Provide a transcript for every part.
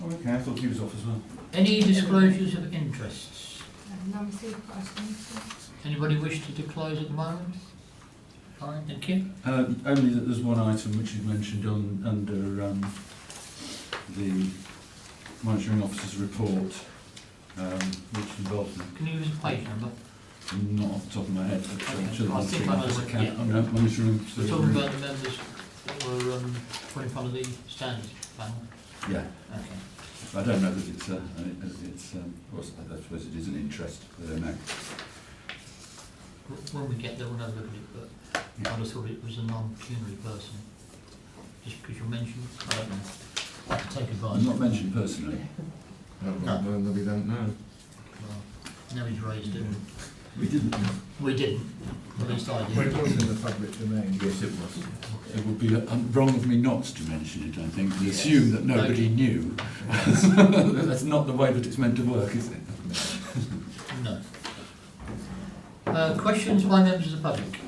Oh, okay, I thought he was off as well. Any disclosures of interests? None received correspondence. Anybody wish to disclose at the moment? Fine, thank you. Only that there's one item which is mentioned under the monitoring officer's report, which involves me. Can you use a page number? Not off the top of my head, but Okay. I'm sure I the think I know officer what- can. yeah. I'm not monitoring. We're talking about the members that were put in front of the standards panel. Yeah, Okay. I don't know that it's well, I suppose it is an interest. I don't know. When we get there, we'll have a look at it, but I just thought it was a non-pecuniary person. Just because you mentioned it, I don't know. I can take advice. I'm not mentioned personally. No, we don't know. Well, now he's raised it. We didn't. We didn't. At least I Well, it did. was in the public domain. Yes, it was. It would be wrong of me not to mention it, I think, and assume that nobody knew. That's not the way that it's meant to work, is it? No. Questions by members of the public?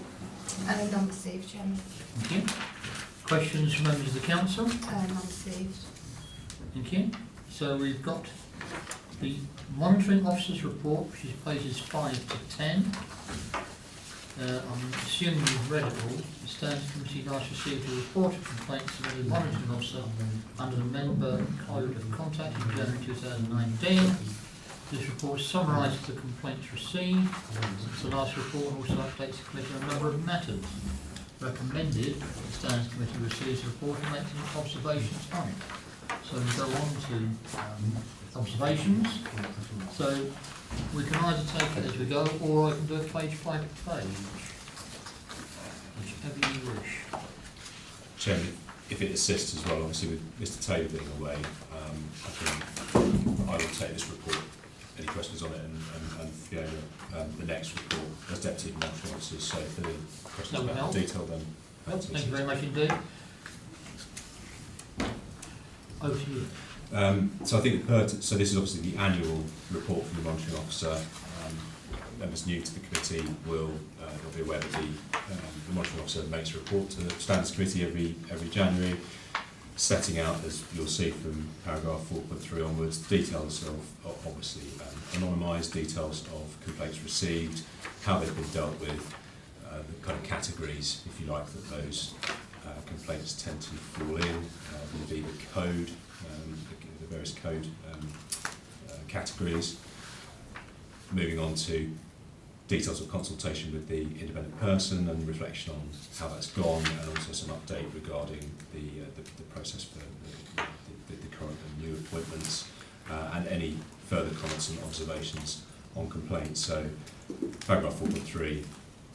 None received, Chairman. Thank you. Questions from members of the council? None received. Thank you. So we've got the monitoring officer's report, which is pages 5 to 10. I'm assuming you've read it all. The Standards Committee last received a report of complaints submitted the monitoring officer under the member code of contact in January 2019. This report summarises the complaints received. The last report also updates the committee on a number of matters. Recommended the Standards Committee receives the report and makes any observations on it. So we go on to observations. So we can either take it as we go, or I can do it page by page, whichever you wish. Chairman, if it assists as well, obviously with Mr Taylor being away, I think I will take this report, any questions on it, and Fiona, the next report as Deputy Monitoring Officer, so if there are questions about the detail, then Thank you very much indeed. Over to you. So I think so this is obviously the annual report from the monitoring officer. Members new to the committee will they'll be aware that the monitoring officer makes a report to the Standards Committee every January, setting out, as you'll see from paragraph 4.3 onwards, details of obviously anonymised details of complaints received, how they've been dealt with, the kind of categories, if you like, that those complaints tend to fall in, will be the code, the various code categories. Moving on to details of consultation with the independent person and reflection on how that's gone, and also some update regarding the process for the current and new appointments, and any further comments and observations on complaints. So paragraph 4.3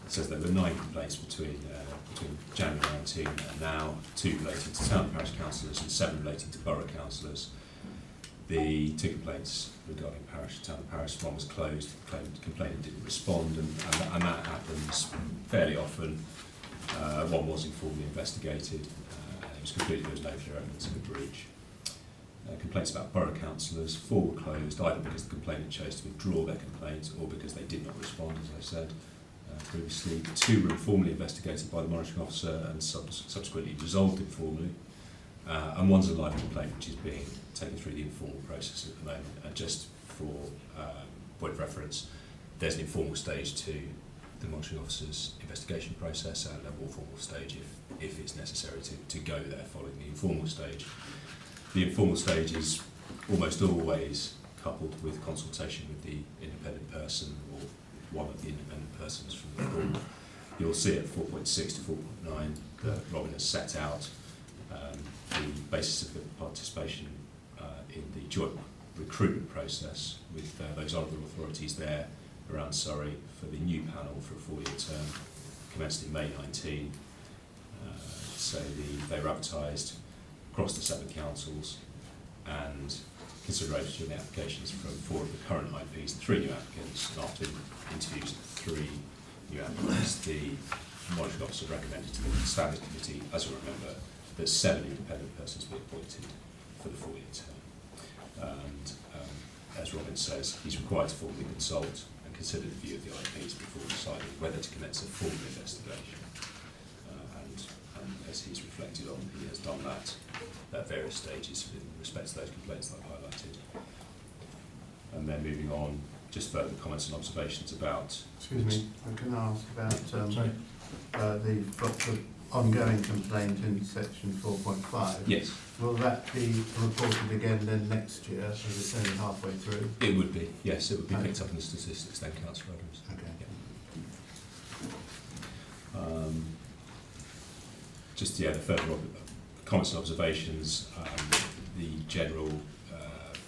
says there were 9 complaints between January 19 and now, 2 relating to town and parish councillors and 7 relating to borough councillors. The 2 complaints regarding town and parish, one was closed, the complainant didn't respond, and that happens fairly often. One was informally investigated, and it was concluded there was no clear evidence of a breach. Complaints about borough councillors, 4 were closed, either because the complainant chose to withdraw their complaint or because they did not respond, as I said previously. 2 were informally investigated by the monitoring officer and subsequently resolved informally. And one's a live complaint which is being taken through the informal process at the moment. And just for point of reference, there's an informal stage to the monitoring officer's investigation process and a more formal stage if it's necessary to go there following the informal stage. The informal stage is almost always coupled with consultation with the independent person or one of the independent persons from the group. You'll see at 4.6 to 4.9 that Robin has set out the basis of the participation in the joint recruitment process with those honourable authorities there around Surrey for the new panel for a 4-year term, commenced in May 19. So they were advertised across the 7 councils, and consideration of the applications from 4 of the current IPs and 3 new applicants, and after interviews of 3 new applicants, the monitoring officer recommended to the Standards Committee, as you'll remember, that 7 independent persons be appointed for the 4-year term. And as Robin says, he's required to formally consult and consider the view of the IPs before deciding whether to commence a formal investigation. And as he's reflected on, he has done that at various stages in respect to those complaints that I've highlighted. And then moving on, just further comments and observations about... Excuse me, I can ask about Sorry. the ongoing complaint in section 4.5. Yes, Will that be reported again then next year, as it's only halfway through? it would be. Yes, it would be picked up in the statistics then, Councillor Adams. Okay. Just, the further comments and observations, the general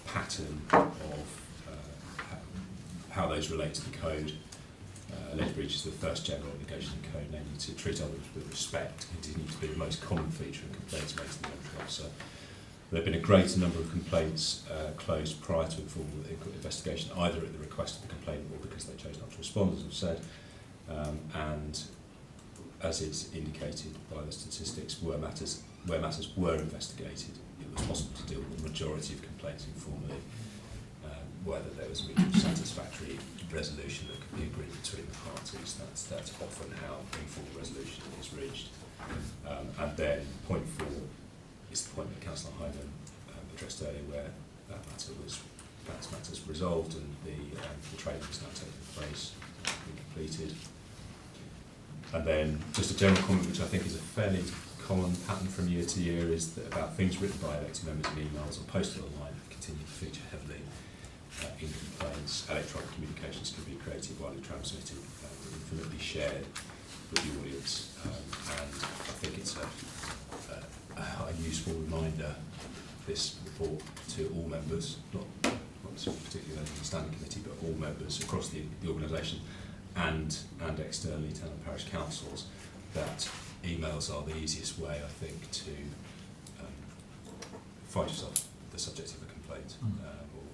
pattern of how those relate to the code, alleged breaches of the first general obligation in the code, namely to treat others with respect, continue to be the most common feature in complaints made to the monitoring officer. There have been a greater number of complaints closed prior to informal investigation, either at the request of the complainant or because they chose not to respond, as I've said, and as is indicated by the statistics, where matters were investigated, it was possible to deal with the majority of complaints informally, whether there was a mutual satisfactory resolution that could be agreed between the parties. That's often how informal resolution is reached. And then point 4 is the point that Councillor Hyman addressed earlier, where that matter's resolved and the training is now taking place, been completed. And then just a general comment, which I think is a fairly common pattern from year to year, is that about things written by elected members in emails or posted online continue to feature heavily in complaints. Electronic communications can be created, widely transmitted, infinitely shared with the audience, and I think it's a useful reminder, this report, to all members, not particularly the standing committee, but all members across the organisation and externally, town and parish councils, that emails are the easiest way, I think, to find yourself the subject of a complaint,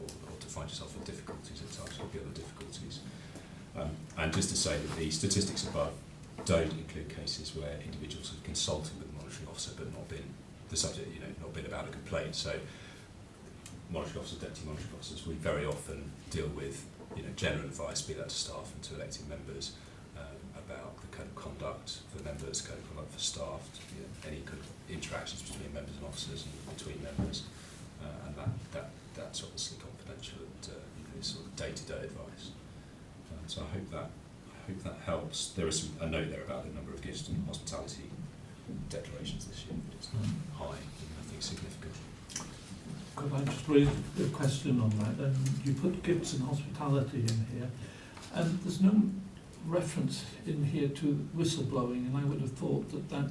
or to find yourself in difficulties at times, or other difficulties. And just to say that the statistics above don't include cases where individuals have consulted with the monitoring officer but not been the subject, not been about a complaint. So monitoring officers, deputy monitoring officers, we very often deal with general advice, be that to staff and to elected members, about the code of conduct for members, code of conduct for staff, any kind of interactions between members and officers and between members, and that's obviously confidential and sort of day-to-day advice. So I hope that helps. There is a note there about the number of gifts and hospitality declarations this year, but it's not high, nothing significant. Could I just raise a question on that? You put gifts and hospitality in here, and there's no reference in here to whistleblowing, and I would have thought that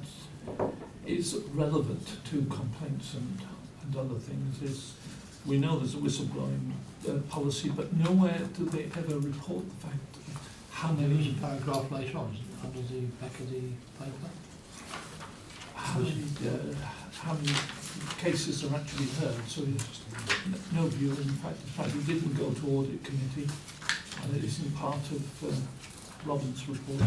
is relevant to complaints and other things. We know there's a whistleblowing policy, but nowhere do they ever report the fact of how There is many a paragraph later on, isn't it, under the back of the paper? how many cases are actually heard. So there's no view. In fact, we didn't go to audit committee, and it isn't part of Robin's report.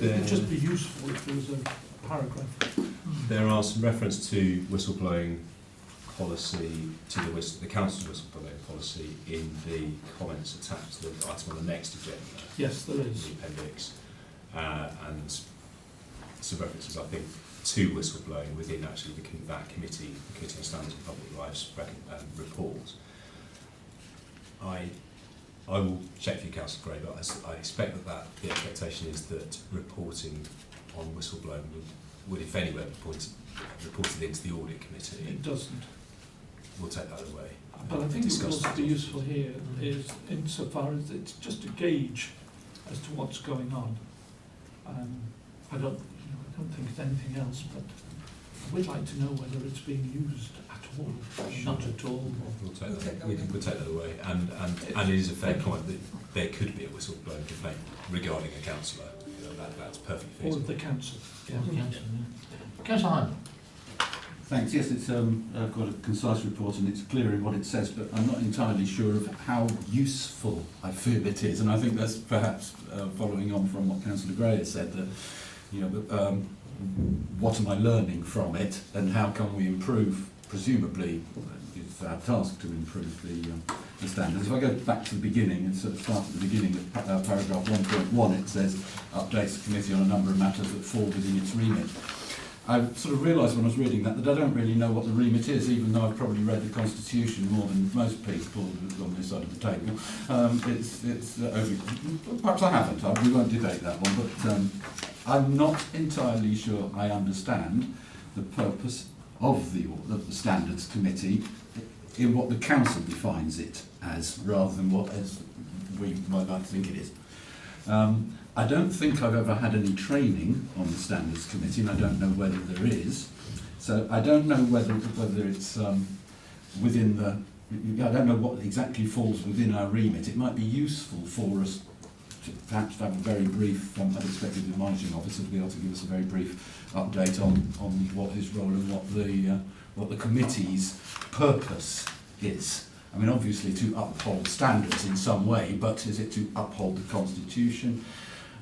It would just be useful if there was a paragraph. There are some reference to whistleblowing policy, to the council's whistleblowing policy in the comments attached to the item on the next agenda. Yes, there is. The appendix, and some references, I think, to whistleblowing within actually that committee, the Committee on Standards and Public Lives report. I will check for you, Councillor Gray, but I expect that the expectation is that reporting on whistleblowing would if anywhere, be reported into the audit committee. It doesn't. We'll take that away. But I think it would also be useful here is insofar as it's just a gauge as to what's going on. I don't think it's anything else, but I would like to know whether it's being used at all, not at all. We'll take that. We'll take that away, and it is a fair comment that there could be a whistleblowing complaint regarding a councillor. That's perfectly feasible. Or the council. Yeah. Councillor Hyman. Thanks. Yes, it's I've got a concise report and it's clear in what it says, but I'm not entirely sure of how useful I feel it is. And I think that's perhaps following on from what Councillor Gray has said, that what am I learning from it, and how can we improve? Presumably, it's our task to improve the standards. If I go back to the beginning and sort of start at the beginning of paragraph 1.1, it says updates the committee on a number of matters that fall within its remit. I sort of realised when I was reading that I don't really know what the remit is, even though I've probably read the Constitution more than most people on this side of the table. Perhaps I haven't. We won't debate that one, but I'm not entirely sure I understand the purpose of the Standards Committee in what the Council defines it as, rather than what as we might like to think it is. I don't think I've ever had any training on the Standards Committee, and I don't know whether there is. So I don't know whether it's within the... I don't know what exactly falls within our remit. It might be useful for us to perhaps have a very brief... I'd expected the Managing Officer to be able to give us a very brief update on what his role and what the committee's purpose is. I mean, obviously to uphold standards in some way, but is it to uphold the Constitution?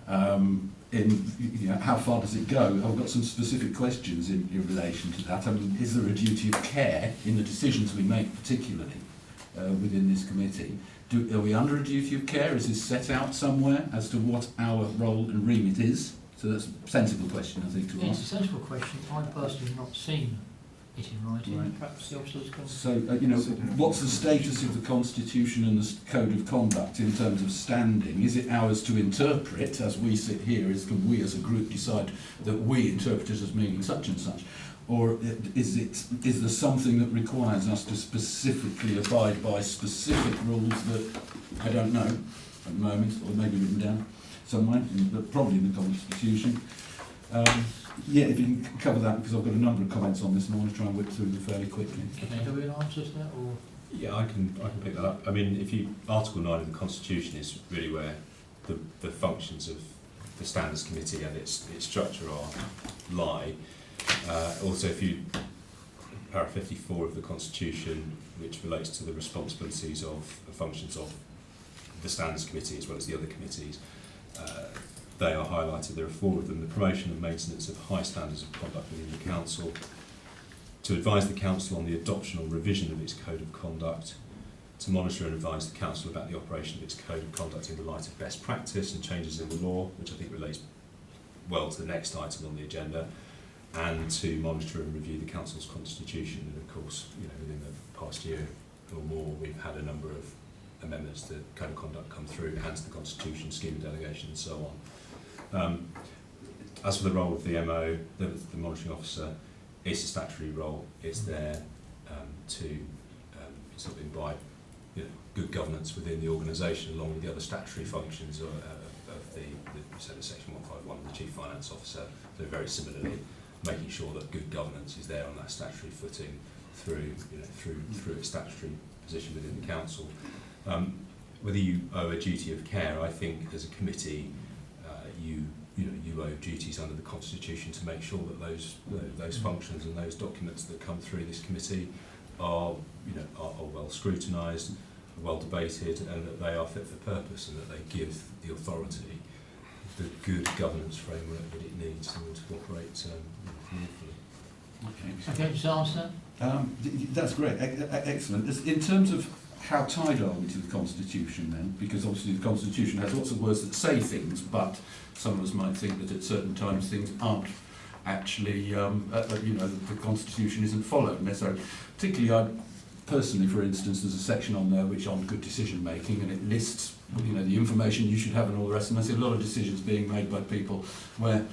How far does it go? I've got some specific questions in relation to that. I mean, is there a duty of care in the decisions we make, particularly within this committee? Are we under a duty of care? Is this set out somewhere as to what our role and remit is? So that's a sensible question, I think, to It's a ask. sensible question. I personally have not seen it in writing. Right. Perhaps the officers can... So, what's the status of the Constitution and the Code of Conduct in terms of standing? Is it ours to interpret, as we sit here? Can we as a group decide that we interpret it as meaning such and such? Or is there something that requires us to specifically abide by specific rules that I don't know at the moment, or maybe written down somewhere, but probably in the Constitution? Yeah, if you can cover that, because I've got a number of comments on this and I want to try and whip through them fairly quickly. Okay, do we have answers to that, or...? Yeah, I can pick that up. I mean, Article 9 of the Constitution is really where the functions of the Standards Committee and its structure lie. Also, paragraph 54 of the Constitution, which relates to the responsibilities of the functions of the Standards Committee as well as the other committees, they are highlighted. There are 4 of them: the promotion and maintenance of high standards of conduct within the Council, to advise the Council on the adoption or revision of its Code of Conduct, to monitor and advise the Council about the operation of its Code of Conduct in the light of best practice and changes in the law, which I think relates well to the next item on the agenda, and to monitor and review the Council's constitution. And of course, within the past year or more, we've had a number of amendments to the Code of Conduct come through, and to the Constitution, scheme of delegation and so on. As for the role of the MO, the Monitoring Officer, it's a statutory role. It's there to sort of imbibe good governance within the organisation, along with the other statutory functions of the Section 151 of the Chief Finance Officer. So very similarly, making sure that good governance is there on that statutory footing through its statutory position within the Council. Whether you owe a duty of care, I think as a committee, you owe duties under the Constitution to make sure that those functions and those documents that come through this committee are well scrutinised, well debated, and that they are fit for purpose, and that they give the authority the good governance framework that it needs in order to operate lawfully. Okay, just answer. That's great, excellent. In terms of how tied are we to the Constitution then? Because obviously the Constitution has lots of words that say things, but some of us might think that at certain times things aren't actually, the Constitution isn't followed necessarily. Particularly, personally, for instance, there's a section on there which on good decision making, and it lists the information you should have and all the rest. And I see a lot of decisions being made by people where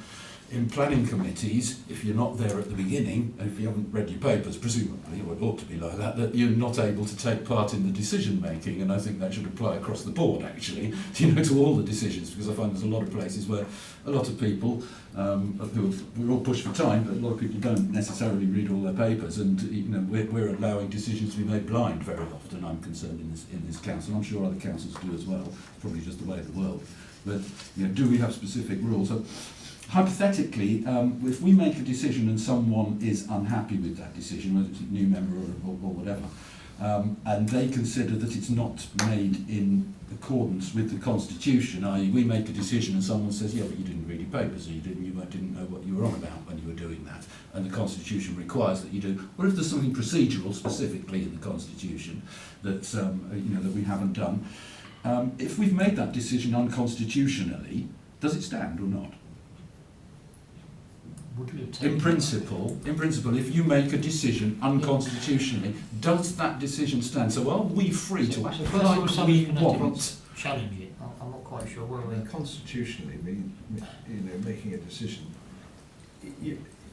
in planning committees, if you're not there at the beginning, and if you haven't read your papers, presumably, or it ought to be like that you're not able to take part in the decision making. And I think that should apply across the board, actually, to all the decisions, because I find there's a lot of places where a lot of people, we're all pushed for time, but a lot of people don't necessarily read all their papers, and we're allowing decisions to be made blind very often. I'm concerned in this council. I'm sure other councils do as well. It's probably just the way of the world. But do we have specific rules? So, hypothetically, if we make a decision and someone is unhappy with that decision, whether it's a new member or whatever, and they consider that it's not made in accordance with the Constitution, i.e. we make a decision and someone says, yeah, but you didn't read your papers, or you didn't know what you were on about when you were doing that, and the Constitution requires that you do, or if there's something procedural specifically in the Constitution that, that we haven't done, if we've made that decision unconstitutionally, does it stand or not? would we have taken? In principle, if you make a decision unconstitutionally, does that decision stand? So are we free to act So first of all, like somebody's we going to have want? to challenge it. I'm not quite sure where we're. Constitutionally, making a decision,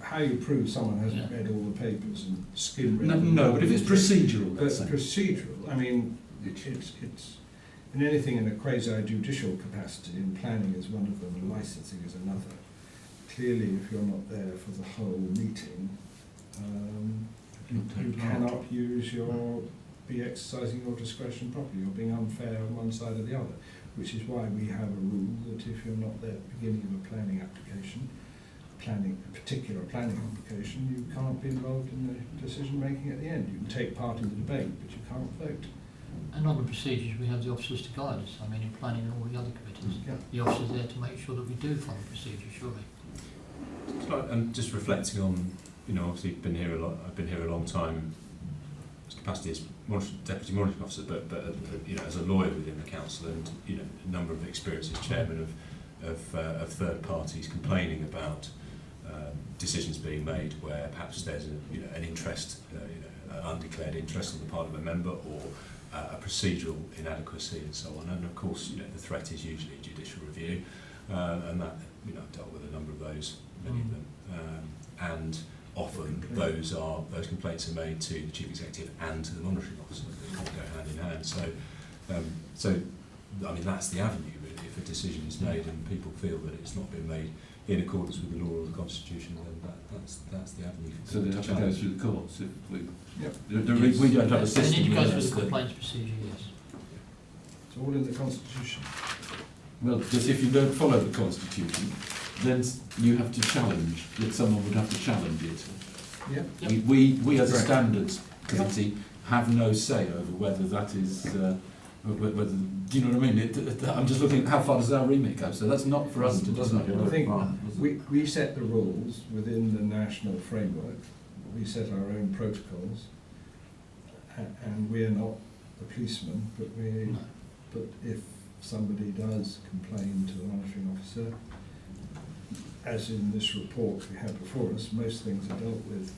how you prove someone hasn't read all the papers and skimmed. No, but if it's procedural, But let's say. procedural, I mean, it's in anything in a quasi-judicial capacity, and planning is one of them, and licensing is another. Clearly, if you're not there for the whole meeting, you cannot be exercising your discretion properly. You're being unfair on one side or the other, which is why we have a rule that if you're not there at the beginning of a planning application, a particular planning application, you can't be involved in the decision making at the end. You can take part in the debate, but you can't vote. And on the procedures, we have the officers to guide us. I mean, in planning and all the other committees, Yeah. the officers there to make sure that we do follow procedures, surely. I'm just reflecting on, obviously been here a lot. I've been here a long time, as capacity as deputy monitoring officer, but as a lawyer within the council, and a number of experience as chairman of third parties complaining about decisions being made where perhaps there's an interest, an undeclared interest on the part of a member, or a procedural inadequacy and so on. And of course, the threat is usually judicial review, and that I've dealt with a number of those, many of them, and often those complaints are made to the chief executive and to the monitoring officer. They can't go hand in hand. So I mean, that's the avenue really. If a decision is made and people feel that it's not been made in accordance with the law or the constitution, then that's the avenue. So they have to go through the courts if we. Yep. We don't have a system. They need to go through yes, the that- complaints procedure, yes. It's all in the Constitution. Well, because if you don't follow the constitution, then you have to challenge. That someone would have to challenge it. Yeah. Yep. We as a Correct. standards committee have no say over whether that is. Whether, do you know what I mean? I'm just looking at how far does our remit go. So that's not for us to decide. I think we set the rules within the national framework. We set our own protocols, and we're not the policeman, but if somebody does complain to the monitoring officer, as in this report we have before us, most things are dealt with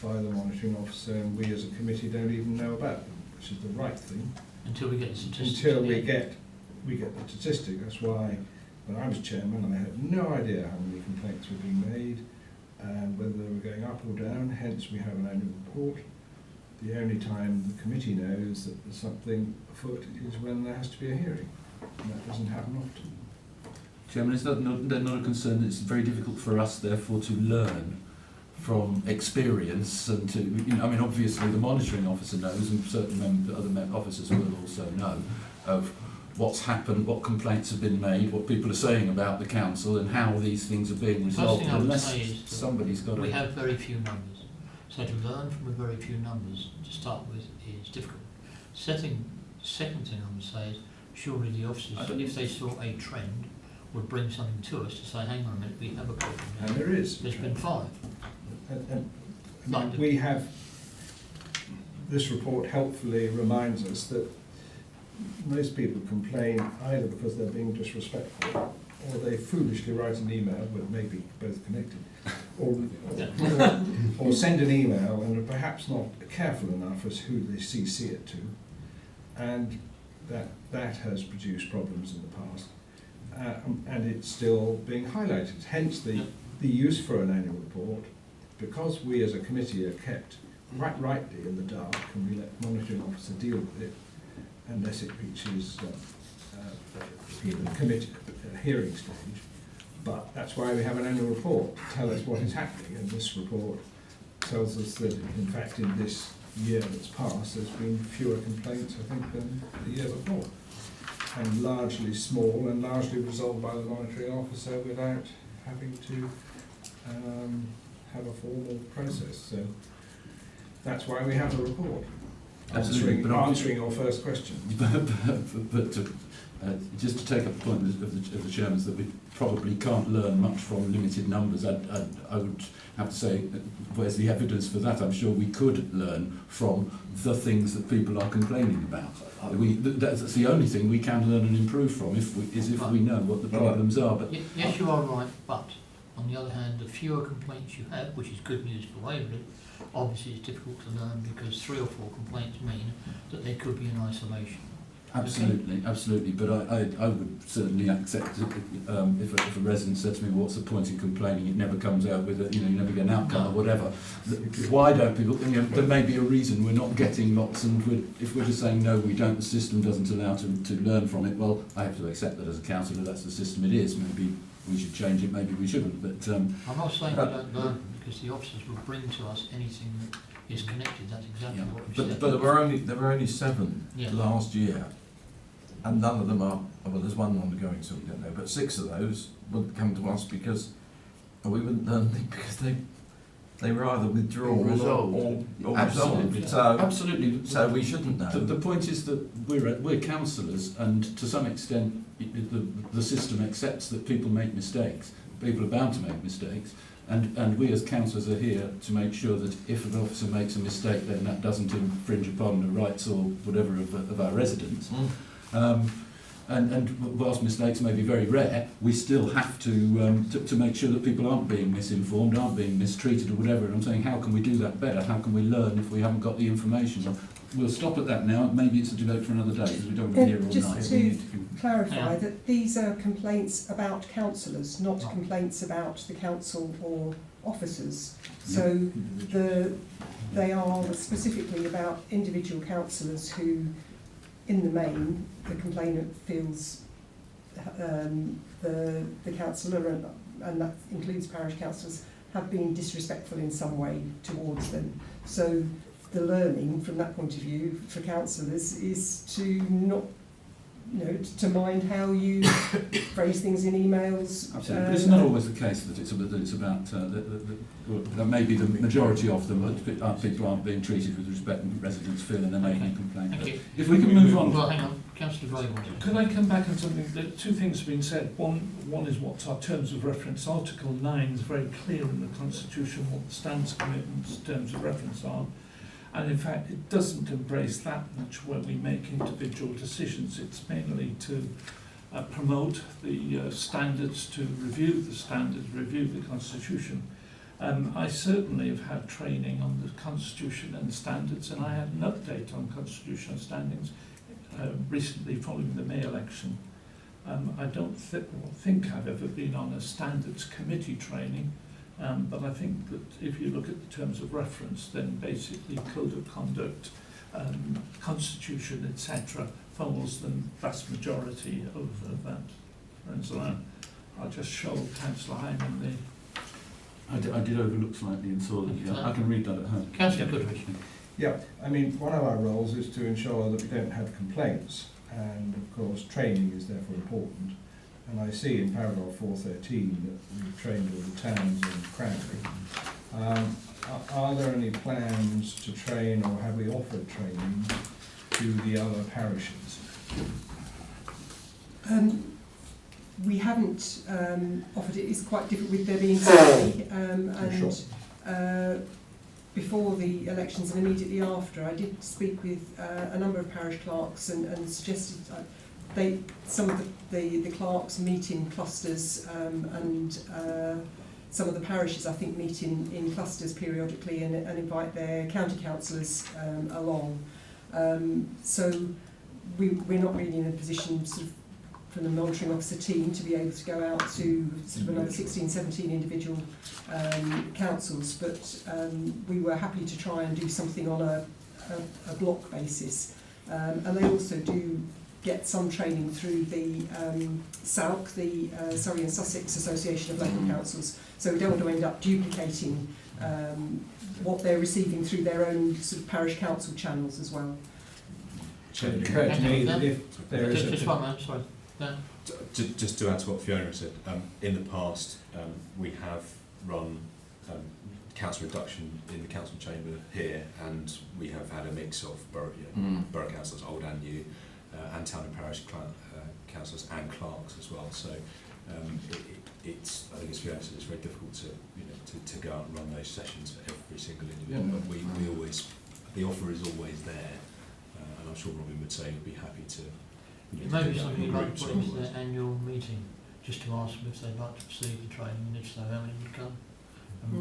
by the monitoring officer, and we as a committee don't even know about them, which is the right thing. Until we get the statistics. Until we get the statistic. That's why when I was chairman I had no idea how many complaints were being made and whether they were going up or down. Hence we have an annual report. The only time the committee knows that there's something afoot is when there has to be a hearing, and that doesn't happen often. Chairman, is that not a concern that it's very difficult for us, therefore, to learn from experience and to, I mean, obviously the monitoring officer knows, and certain other officers will also know of what's happened, what complaints have been made, what people are saying about the council, and how these things are being resolved. First thing I would Unless say is that somebody's got to. we have very few numbers, so to learn from a very few numbers to start with is difficult. Second thing I would say is surely the officers, if they saw a trend, would bring something to us to say, hang on a minute, we have a problem. And there is. There's been 5. And we have, this report helpfully reminds us that most people complain either because they're being disrespectful or they foolishly write an email, but maybe both connected, or send an email and are perhaps not careful enough as who they CC it to, and that has produced problems in the past, and it's still being highlighted. Hence the use for an annual report, because we as a committee are kept quite rightly in the dark, and we let the monitoring officer deal with it unless it reaches committee hearing stage. But that's why we have an annual report to tell us what is happening, and this report tells us that in fact in this year that's passed there's been fewer complaints, I think, than the year before, and largely small and largely resolved by the monitoring officer without having to have a formal process. So that's why we have a report. Absolutely, Answering your first question. but just to take up the point of the chairman's that we probably can't learn much from limited numbers, I would have to say, where's the evidence for that? I'm sure we could learn from the things that people are complaining about. That's the only thing we can learn and improve from if we know what the problems are. But Yes, you are right, but On the other hand, the fewer complaints you have, which is good news for Waverley, obviously it's difficult to learn because 3 or 4 complaints mean that they could be in isolation. Absolutely, absolutely. But I would certainly accept it, if a resident said to me, "What's the point in complaining? It never comes out with a, you never get an outcome or whatever." Why don't people? There may be a reason we're not getting lots, and if we're just saying no, we don't. The system doesn't allow to learn from it. Well, I have to accept that as a councillor. That's the system it is. Maybe we should change it. Maybe we shouldn't. But I'm not saying we don't learn because the officers will bring to us anything that is connected. That's exactly what we said. But there were only 7 last year, and none of them are. Well, there's one ongoing, so we don't know. But 6 of those would come to us because we wouldn't learn them because they were either withdrawal or absolutely. resolved. Absolutely. So we shouldn't know. The point is that we're councillors, and to some extent, the system accepts that people make mistakes. People are bound to make mistakes. And we as councillors are here to make sure that if an officer makes a mistake, then that doesn't infringe upon the rights or whatever of our residents. And whilst mistakes may be very rare, we still have to make sure that people aren't being misinformed, aren't being mistreated or whatever. And I'm saying, how can we do that better? How can we learn if we haven't got the information? We'll stop at that now. Maybe it's a debate for another day because we don't want to hear all night. Just to clarify that these are complaints about councillors, not complaints about the council or officers. So they are specifically about individual councillors who, in the main, the complainant feels the councillor, and that includes parish councillors, have been disrespectful in some way towards them. So the learning from that point of view for councillors is to not, to mind how you phrase things in emails. Absolutely, but it's not always the case that it's about that maybe the majority of them people aren't being treated with respect and residents feel and they're making a complaint. Thank you. If we can move on. Well, hang on, Councillor Gray. Could I come back on something? 2 things have been said. One is what our terms of reference. Article 9 is very clear in the Constitution what the stance, commitments, terms of reference are. And in fact, it doesn't embrace that much when we make individual decisions. It's mainly to promote the standards, to review the standards, review the Constitution. I certainly have had training on the Constitution and standards, and I had an update on constitutional standings recently following the May election. I don't think I've ever been on a standards committee training. But I think that if you look at the terms of reference, then basically code of conduct, constitution, etc., follows the vast majority of that. And so I'll just show Councillor Hyman I did overlook slightly and saw that. I can read that at home. Councillor Goodrich. Yeah, I mean, one of our roles is to ensure that we don't have complaints, and of course training is therefore important. And I see in paragraph 413 that we've trained all the towns in Cranley. Are there any plans to train, or have we offered training to the other parishes? We haven't offered it. It's quite difficult with there being so many. And before the elections and immediately after, I did speak with a number of parish clerks and suggested some of the clerks meet in clusters, and some of the parishes I think meet in clusters periodically and invite their county councillors along. So we're not really in a position sort of from the monitoring officer team to be able to go out to sort of another 16, 17 individual councils, but we were happy to try and do something on a block basis. And they also do get some training through the SALC, the Surrey and Sussex Association of Local Councils, so we don't want to end up duplicating what they're receiving through their own sort of parish council channels as well. It occurred to me that if there is just 1 minute, sorry. Just to add to what Fiona said, in the past we have run council reduction in the council chamber here, and we have had a mix of borough councillors, old and new, and town and parish councillors and clerks as well. So it's, I think as Fiona said, it's very difficult to go out and run those sessions for every single individual. But we always, the offer is always there, and I'm sure Robin would say he'd be happy to. Maybe something like put into their annual meeting, just to ask them if they'd like to receive the training, and if so, how many would come,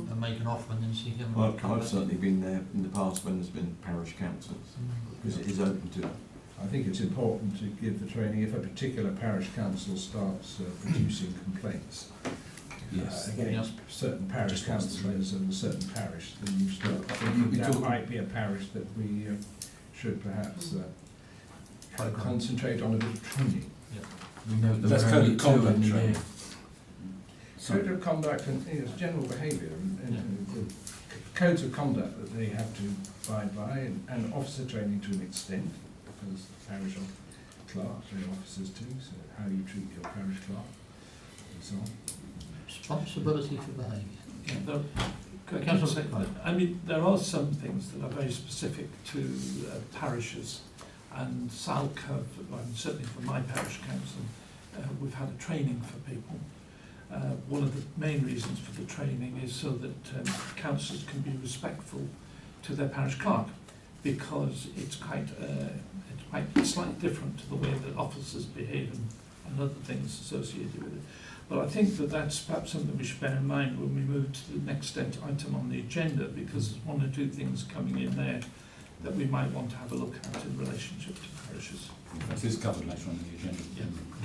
and make an offer, and then see how many Well, would come I've back. certainly been there in the past when there's been parish councils, because it is open to. I think it's important to give the training if a particular parish council starts producing complaints Yes. against certain parish councillors of a certain parish, then you start thinking You that talk- might be a parish that we should perhaps Program. concentrate on a bit of training. We know that That's there are code only of two conduct in the training. year. Code of conduct and general behaviour and the codes of conduct that they have to abide by, and officer training to an extent, because parish clerks are officers too, so how you treat your parish clerk and so on. Responsibility for behaviour. Yeah, there, can I Councillor say, Pickford. I mean, there are some things that are very specific to parishes, and SALC have, well, certainly for my parish council, we've had a training for people. One of the main reasons for the training is so that councillors can be respectful to their parish clerk, because it's quite slightly different to the way that officers behave and other things associated with it. But I think that that's perhaps something we should bear in mind when we move to the next item on the agenda, because there's one or two things coming in there that we might want to have a look at in relationship to parishes. That is covered later on in the agenda.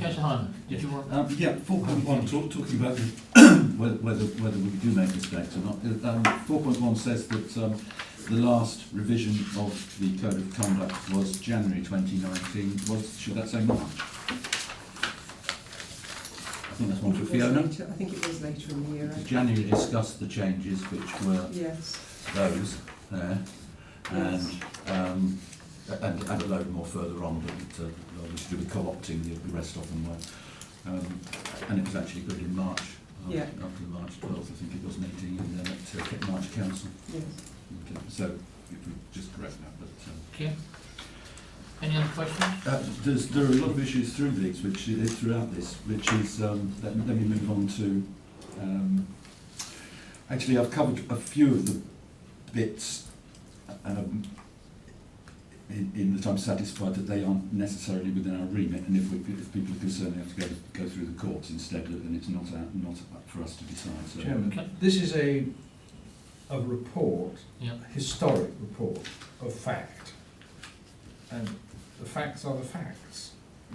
Councillor Hyman, did you want? 4.1, talking about whether we do make mistakes or not. 4.1 says that the last revision of the Code of Conduct was January 2019. Should that say March? I think that's one for Fiona. I think it was later in the year. January discussed the changes, which were Yes. those there, Yes. and a load more further on that was to do with co-opting, the rest of them were. And it was actually agreed in March, Yeah. after the March 12th, I think it was, meeting, and then at March Council. Yes. Okay, so if we just correct that. But, Okay. Any other questions? there are a lot of issues through these, throughout this, which is, let me move on to, actually I've covered a few of the bits in that I'm satisfied that they aren't necessarily within our remit, and if people are concerned they have to go through the courts instead, and it's not up for us to decide. So. Chairman, this is a report, Yeah. historic report of fact, and the facts are the facts.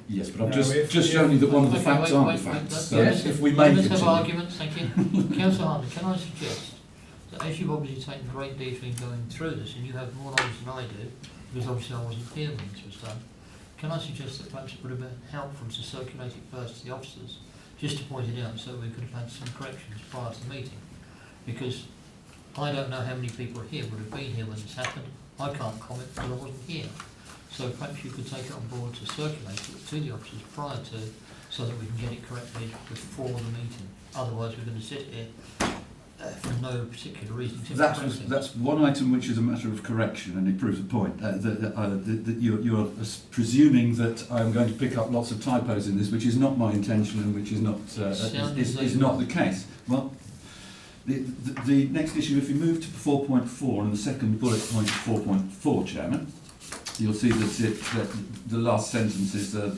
Yes, but I've No, if- just shown you that one of the Okay, facts wait, aren't wait, the facts. wait, So yes, if we Let's make have it, arguments, thank you. Councillor Hyman, can I suggest that as you've obviously taken great detail in going through this, and you have more knowledge than I do, because obviously I wasn't here when this was done, can I suggest that perhaps it would have been helpful to circulate it first to the officers, just to point it out so we could have had some corrections prior to the meeting? Because I don't know how many people here would have been here when this happened. I can't comment because I wasn't here. So perhaps you could take it on board to circulate it to the officers prior to, so that we can get it corrected before the meeting. Otherwise we're going to sit here for no particular reason. that's one item which is a matter of correction, and it proves a point. That you're presuming that I'm going to pick up lots of typos in this, which is not my intention, and which is not is not the case. Well, the next issue, if you move to 4.4 and the second bullet point, 4.4, Chairman, you'll see that the last sentence is the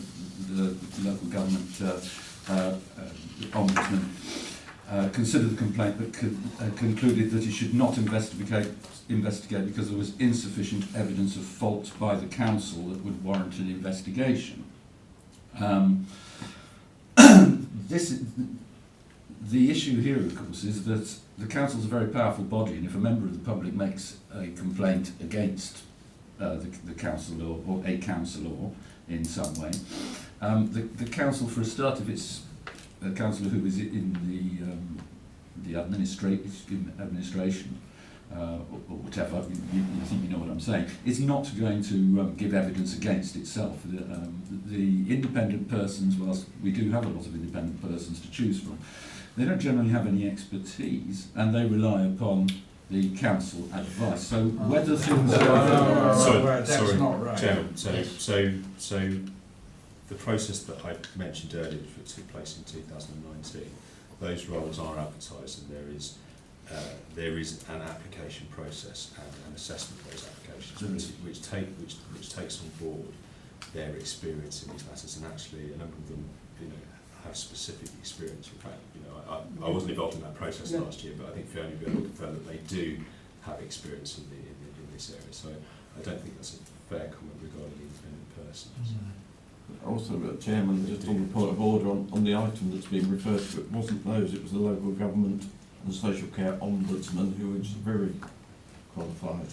local government ombudsman considered the complaint but concluded that he should not investigate because there was insufficient evidence of fault by the council that would warrant an investigation. The issue here, of course, is that the council is a very powerful body, and if a member of the public makes a complaint against the council or a councillor in some way, the council, for a start, if it's a councillor who is in the administration or whatever, I think you know what I'm saying, is not going to give evidence against itself. The independent persons, whilst we do have a lot of independent persons to choose from, they don't generally have any expertise, and they rely upon the council advice. So whether things That's not right. Chairman, so the process that I mentioned earlier, which took place in 2019, those roles are advertised, and there is an application process and an assessment of those applications, which takes on board their experience in these matters, and actually a number of them, have specific experience. In fact, you know, I wasn't involved in that process last year, but I think Fiona will be able to confirm that they do have experience in this area. So I don't think that's a fair comment regarding independent persons. Also, Chairman, just on the point of order on the item that's being referred to, it wasn't those, it was the local government and social care ombudsman who was very qualified.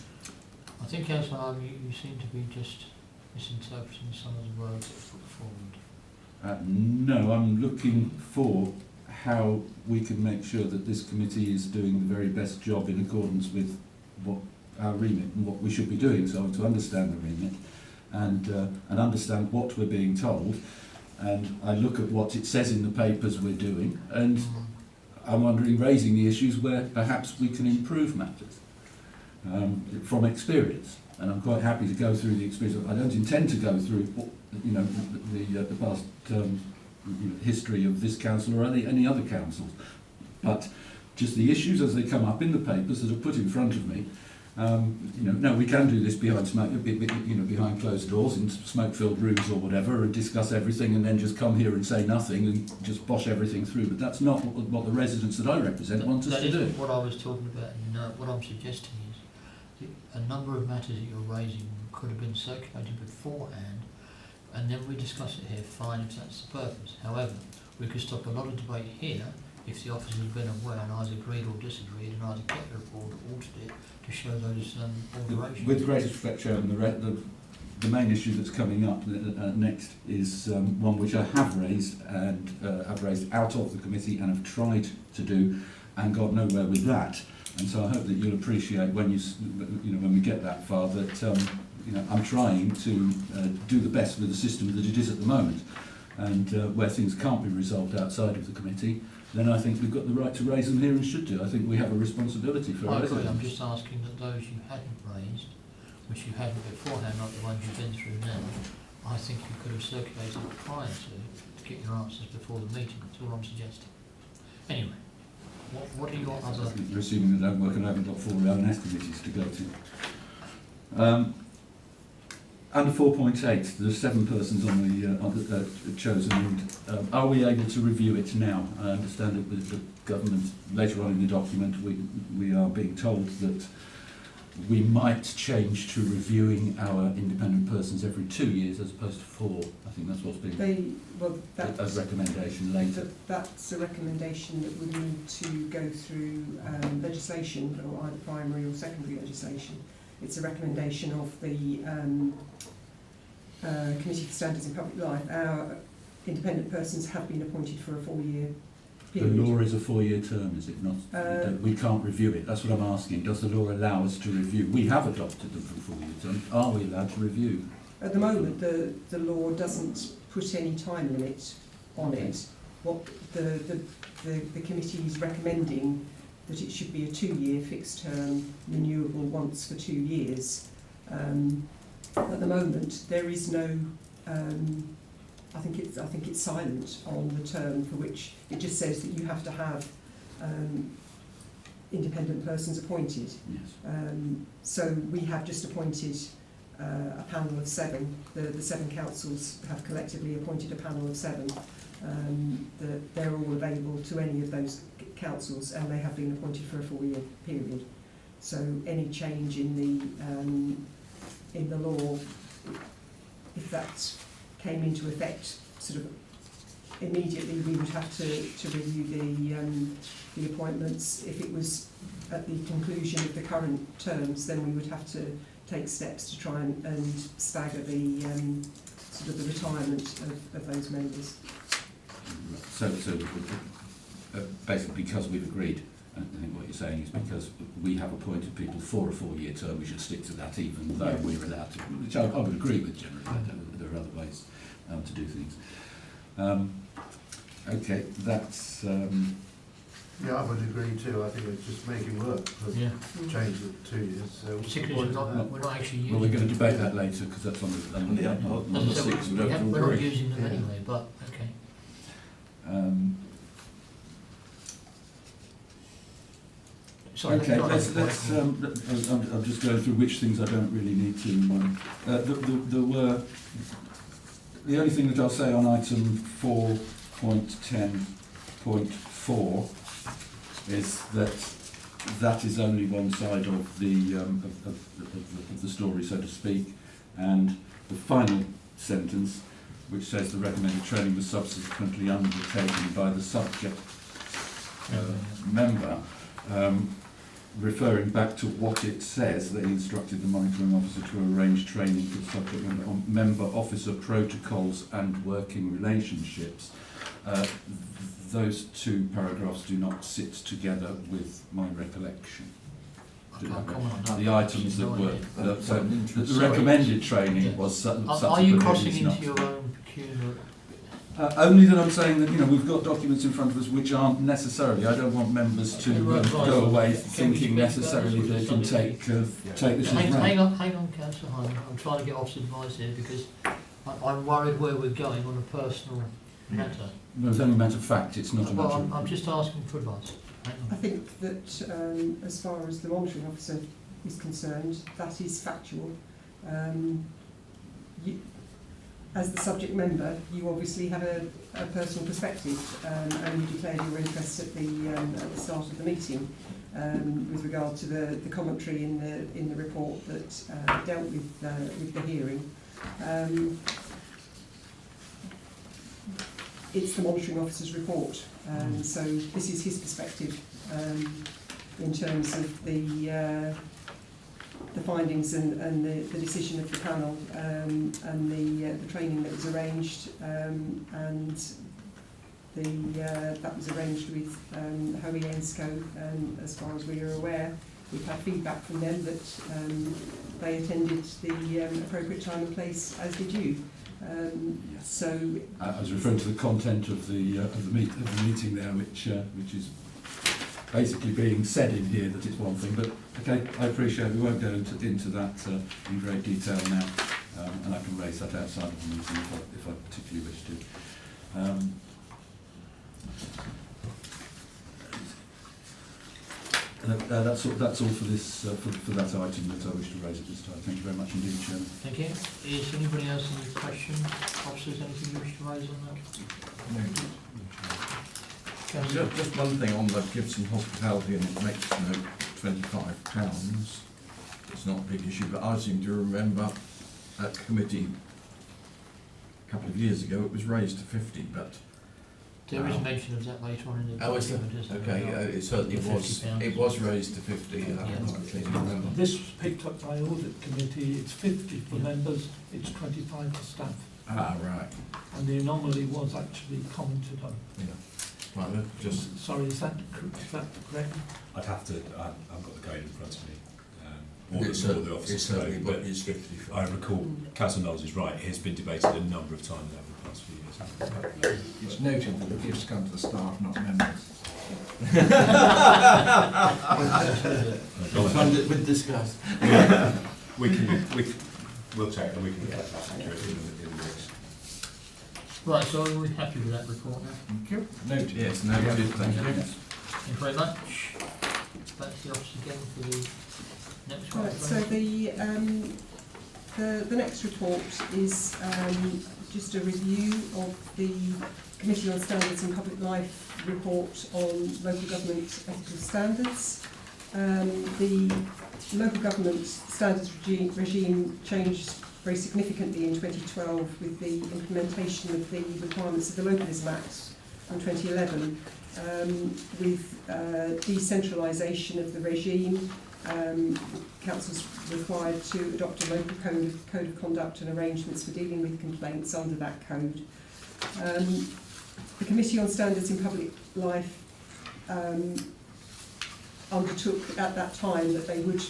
I think, Councillor, you seem to be just misinterpreting some of the words that were put forward. No, I'm looking for how we can make sure that this committee is doing the very best job in accordance with what our remit and what we should be doing, so to understand the remit and understand what we're being told. And I look at what it says in the papers we're doing, and I'm wondering, raising the issues where perhaps we can improve matters from experience. And I'm quite happy to go through the experience. I don't intend to go through, you know, the past history of this council or any other councils, but just the issues as they come up in the papers that are put in front of me. No, we can do this behind behind closed doors in smoke-filled rooms or whatever, and discuss everything, and then just come here and say nothing and just bosh everything through. But that's not what the residents that I represent want us to do. That is what I was talking about. And what I'm suggesting is a number of matters that you're raising could have been circulated beforehand, and then we discuss it here. Fine, if that's the purpose. However, we could stop a lot of debate here if the officers had been aware and either agreed or disagreed, and either kept the report or altered it to show those alterations. With greatest respect, Chairman, the main issue that's coming up next is one which I have raised and have raised out of the committee and have tried to do and got nowhere with that. And so I hope that you'll appreciate when when we get that far that I'm trying to do the best with the system that it is at the moment, and where things can't be resolved outside of the committee, then I think we've got the right to raise them here and should do. I think we have a responsibility for I it. agree. I'm just asking that those you hadn't raised, which you hadn't beforehand, not the ones you've been through now, I think you could have circulated prior to get your answers before the meeting. That's all I'm suggesting. Anyway, what are your other... You're assuming that I don't work and I haven't got 4 R&S committees to go to. Under 4.8, there's 7 persons on the chosen, and are we able to review it now? I understand that with the government, later on in the document, we are being told that we might change to reviewing our independent persons every 2 years as opposed to 4. I think that's what's being a recommendation later. That's a recommendation that would need to go through legislation, or either primary or secondary legislation. It's a recommendation of the Committee for Standards in Public Life. Our independent persons have been appointed for a 4-year period. The law is a 4-year term, is it not? We can't review it. That's what I'm asking. Does the law allow us to review? We have adopted them for 4-year terms. Are we allowed to review? At the moment, the law doesn't put any time limit on it. What the committee is recommending that it should be a 2-year fixed term, renewable once for 2 years. At the moment, there is no. I think it's silent on the term for which it just says that you have to have independent persons appointed. Yes. So we have just appointed a panel of 7. The 7 councils have collectively appointed a panel of 7. They're all available to any of those councils, and they have been appointed for a 4-year period. So any change in the law, if that came into effect sort of immediately, we would have to review the appointments. If it was at the conclusion of the current terms, then we would have to take steps to try and stagger the sort of the retirement of those members. So basically, because we've agreed, I think what you're saying is because we have appointed people for a 4-year term, we should stick to that, even though we're allowed to, which I would agree with generally. There are other ways to do things. Okay, that's... Yeah, I would agree too. I think it's just making work. Change it to 2 years. So particularly we're not actually using. Well, we're going to debate that later because that's on the 6th. We're not using them anyway, but okay. Sorry, okay, let's I'm just going through which things I don't really need to. There were the only thing that I'll say on item 4 point 10.4 is that is only one side of the story, so to speak, and the final sentence, which says the recommended training was subsequently undertaken by the subject member, referring back to what it says, they instructed the monitoring officer to arrange training for the subject member on member officer protocols and working relationships. Those two paragraphs do not sit together with my recollection. I can't comment on that. The items that were, so the recommended training Yeah. was Are you crossing into your own peculiar... only that I'm saying that, you know, we've got documents in front of us which aren't necessarily, I don't want members to go away thinking necessarily they can take this as Hang right. on, Councillor Hyman. I'm trying to get officer advice here because I'm worried where we're going on a personal matter. No, it's only a matter of fact, it's not a matter Well, of... I'm just asking for advice. Hang I on. think that as far as the monitoring officer is concerned, that is factual. As the subject member, you obviously have a personal perspective, and you declared your interest at the start of the meeting with regard to the commentary in the report that dealt with the hearing. It's the monitoring officer's report, so this is his perspective in terms of the findings and the decision of the panel and the training that was arranged, and that was arranged with Hoey Ainscow, and as far as we are aware, we've had feedback from them that they attended the appropriate time and place, as did you. So I was referring to the content of the meeting there, which is basically being said in here that it's one thing, but okay, I appreciate we won't go into that in great detail now, and I can raise that outside of the meeting if I particularly wish to. That's all for this for that item that I wish to raise at this time. Thank you very much indeed, Chairman. Thank you. Is anybody else any questions? Officers, anything you wish to raise on that? Just one thing on the Gibson Hospitality, and it makes note £25. It's not a big issue, but I seem to remember at committee a couple of years ago it was raised to 50, but There is mention of that later on in the document, isn't there? okay, it certainly was. It was raised to 50. I remember. This was picked up by audit committee. It's 50 for members, it's 25 for staff. Ah, right. And the anomaly was actually commented on. Yeah. Right, just Sorry, is that correct? I've got the code in front of me. it's certainly what is 50. I recall, Councillor Knowles is right, it has been debated a number of times over the past few years. It's noted that the gifts come to the staff, not members. Funded with disgust. We'll check and we can reflect that security in the mix. Right, so are we happy with that report now? Thank you. Noted. Yes, noted. Thank you. Thank you very much. Back to the office again for the next one. right, so the next report is just a review of the Committee on Standards and Public Life report on local government ethical standards. The local government standards regime changed very significantly in 2012 with the implementation of the requirements of the Localism Act from 2011, with decentralisation of the regime. Councils required to adopt a local code of conduct and arrangements for dealing with complaints under that code. The Committee on Standards in Public Life undertook at that time that they would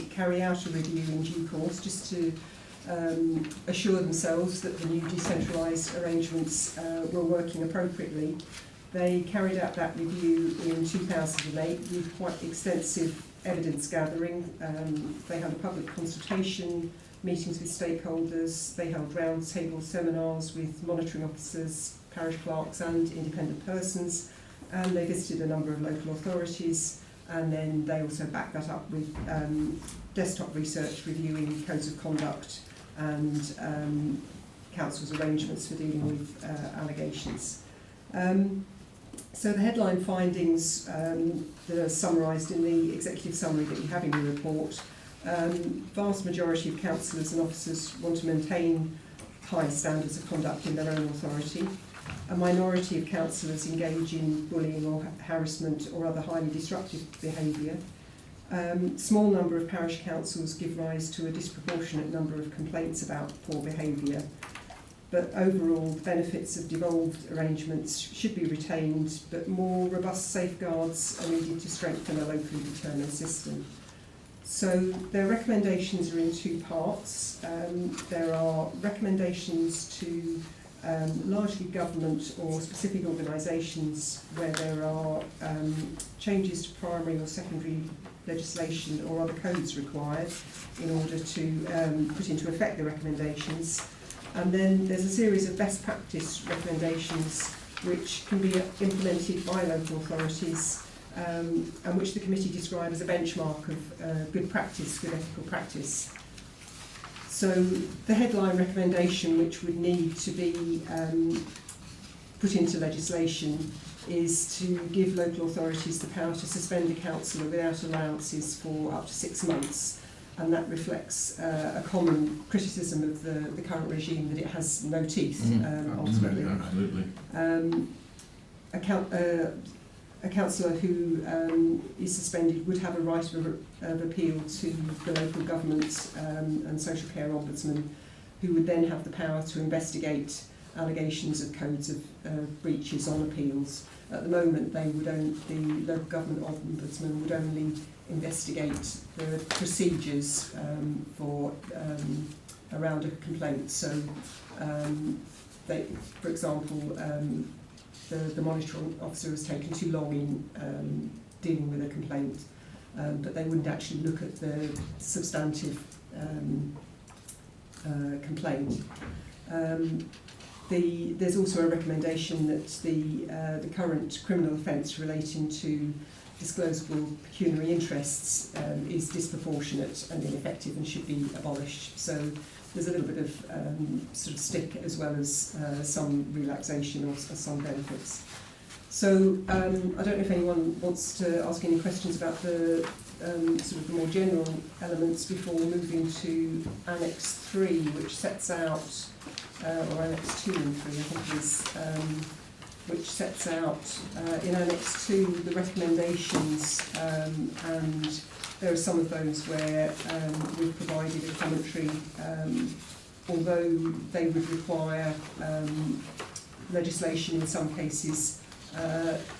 carry out a review in due course, just to assure themselves that the new decentralised arrangements were working appropriately. They carried out that review in 2008 with quite extensive evidence gathering. They had a public consultation, meetings with stakeholders, they held roundtable seminars with monitoring officers, parish clerks and independent persons, and they visited a number of local authorities, and then they also backed that up with desktop research reviewing codes of conduct and council's arrangements for dealing with allegations. So the headline findings that are summarised in the executive summary that you have in your report, vast majority of councillors and officers want to maintain high standards of conduct in their own authority. A minority of councillors engage in bullying or harassment or other highly disruptive behaviour. Small number of parish councils give rise to a disproportionate number of complaints about poor behaviour, but overall the benefits of devolved arrangements should be retained, but more robust safeguards are needed to strengthen a locally determined system. So their recommendations are in two parts. There are recommendations to largely government or specific organisations where there are changes to primary or secondary legislation or other codes required in order to put into effect the recommendations. And then there's a series of best practice recommendations which can be implemented by local authorities and which the committee describe as a benchmark of good practice, good ethical practice. So the headline recommendation which would need to be put into legislation is to give local authorities the power to suspend a councillor without allowances for up to 6 months, and that reflects a common criticism of the current regime, that it has no teeth, ultimately. Absolutely. A councillor who is suspended would have a right of appeal to the local government and social care ombudsman, who would then have the power to investigate allegations of codes of breaches on appeals. At the moment, the local government ombudsman would only investigate the procedures for around a complaint. So, for example, the monitoring officer has taken too long in dealing with a complaint, but they wouldn't actually look at the substantive complaint. There's also a recommendation that the current criminal offence relating to disclosable pecuniary interests is disproportionate and ineffective and should be abolished. So there's a little bit of sort of stick as well as some relaxation or some benefits. So I don't know if anyone wants to ask any questions about the sort of the more general elements before moving to Annex 3, which sets out, or Annex 2 and 3 I think it is, which sets out in Annex 2 the recommendations, and there are some of those where we've provided a commentary, although they would require legislation in some cases,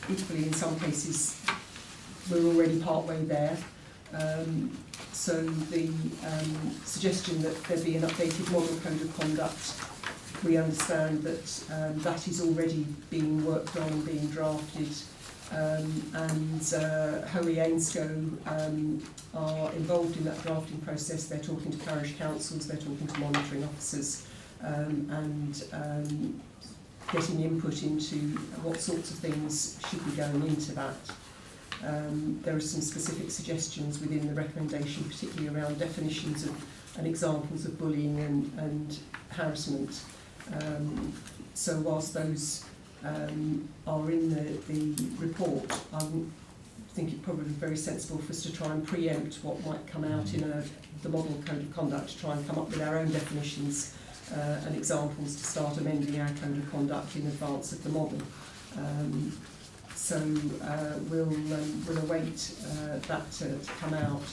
equally in some cases we're already partway there. So the suggestion that there be an updated model code of conduct, we understand that that is already being worked on, being drafted, and Hoey Ainscoe are involved in that drafting process. They're talking to parish councils, they're talking to monitoring officers, and getting input into what sorts of things should be going into that. There are some specific suggestions within the recommendation, particularly around definitions of and examples of bullying and harassment. So whilst those are in the report, I think it probably very sensible for us to try and preempt what might come out in the model code of conduct, to try and come up with our own definitions and examples to start amending our code of conduct in advance of the model. So we'll await that to come out.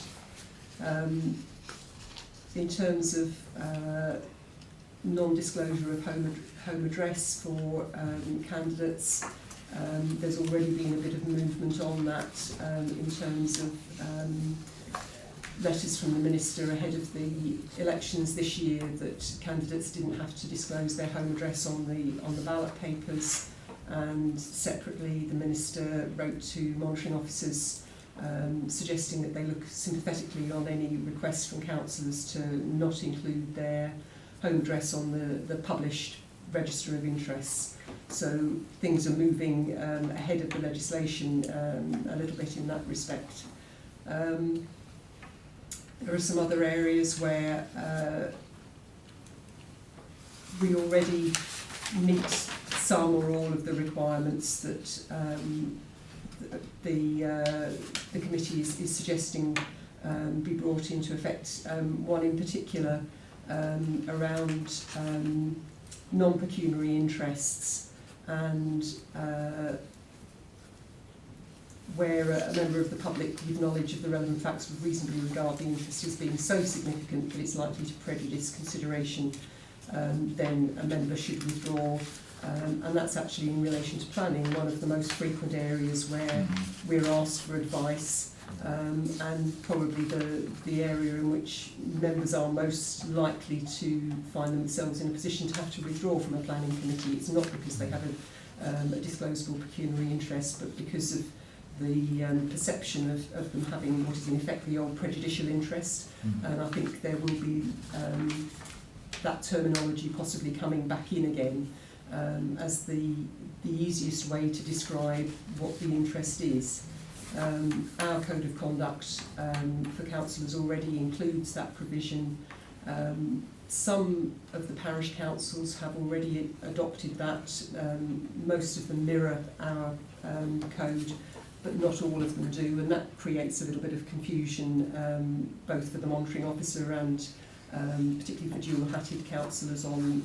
In terms of non-disclosure of home address for candidates, there's already been a bit of movement on that in terms of letters from the Minister ahead of the elections this year that candidates didn't have to disclose their home address on the ballot papers, and separately the Minister wrote to monitoring officers suggesting that they look sympathetically on any requests from councillors to not include their home address on the published register of interests. So things are moving ahead of the legislation a little bit in that respect. There are some other areas where we already meet some or all of the requirements that the committee is suggesting be brought into effect. One in particular around non-pecuniary interests, and where a member of the public with knowledge of the relevant facts would reasonably regard the interest as being so significant that it's likely to prejudice consideration, then a member should withdraw. And that's actually in relation to planning, one of the most frequent areas where we're asked for advice, and probably the area in which members are most likely to find themselves in a position to have to withdraw from a planning committee. It's not because they have a disclosable pecuniary interest, but because of the perception of them having what is in effect the old prejudicial interest. And I think there will be that terminology possibly coming back in again as the easiest way to describe what the interest is. Our code of conduct for councillors already includes that provision. Some of the parish councils have already adopted that. Most of them mirror our code, but not all of them do, and that creates a little bit of confusion both for the monitoring officer and particularly for dual-hatted councillors on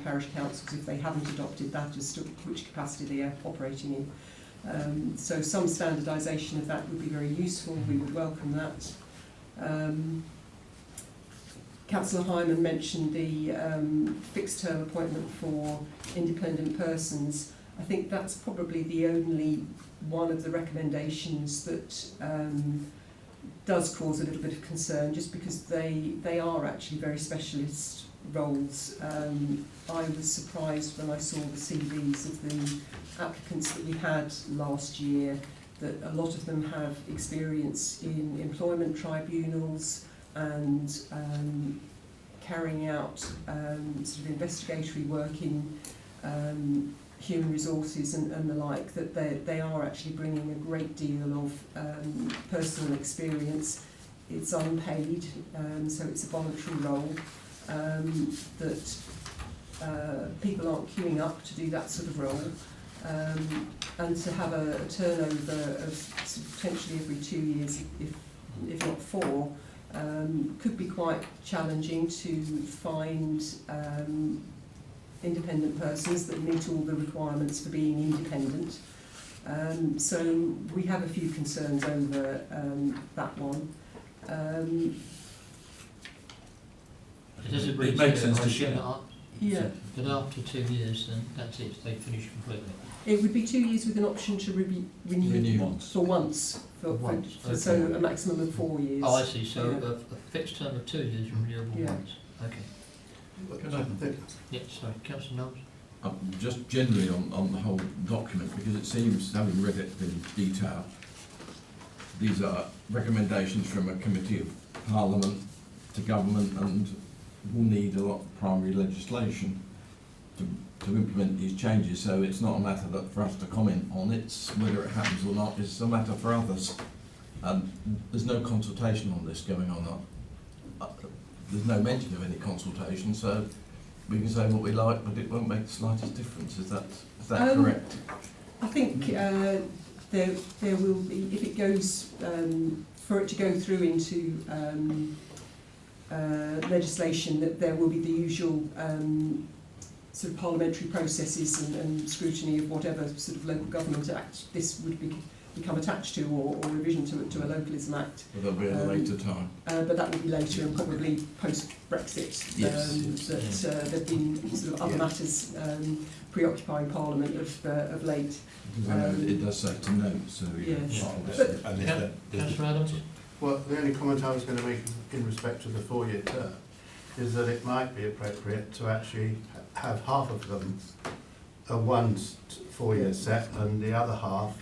parish councils if they haven't adopted that as to which capacity they are operating in. So some standardisation of that would be very useful. We would welcome that. Councillor Hyman mentioned the fixed-term appointment for independent persons. I think that's probably the only one of the recommendations that does cause a little bit of concern, just because they are actually very specialist roles. I was surprised when I saw the CVs of the applicants that we had last year, that a lot of them have experience in employment tribunals and carrying out sort of investigatory work in human resources and the like, that they are actually bringing a great deal of personal experience. It's unpaid, so it's a voluntary role, that people aren't queuing up to do that sort of role, and to have a turnover of sort of potentially every 2 years, if not 4, could be quite challenging to find independent persons that meet all the requirements for being independent. So we have a few concerns over that one. Does it reach makes sense to share. Yeah. But after 2 years, then that's it, they finish completely. It would be 2 years with an option to renew once. for once, Once, for so a maximum of 4 years. Oh, I see, so Yeah. a fixed term of 2 years, renewable Yeah. once. Okay. Yeah, sorry, Councillor Knowles? Just generally on the whole document, because it seems, having read it in detail, these are recommendations from a committee of Parliament to government, and will need a lot of primary legislation to implement these changes. So it's not a matter that for us to comment on, it's whether it happens or not is a matter for others. And there's no consultation on this going on. There's no mention of any consultation, so we can say what we like, but it won't make the slightest difference. Is that correct? I think there will be, if it goes, for it to go through into legislation, that there will be the usual sort of parliamentary processes and scrutiny of whatever sort of local government act this would become attached to, or revision to a localism act. But that'll be at a later time. But that will be later, and probably post-Brexit. Yes. That there have been sort of other matters preoccupying Parliament of late. Because I know it does say to note, so Yes. Councillor Adams? Well, the only comment I was going to make in respect to the 4-year term is that it might be appropriate to actually have half of them a 4-year set and the other half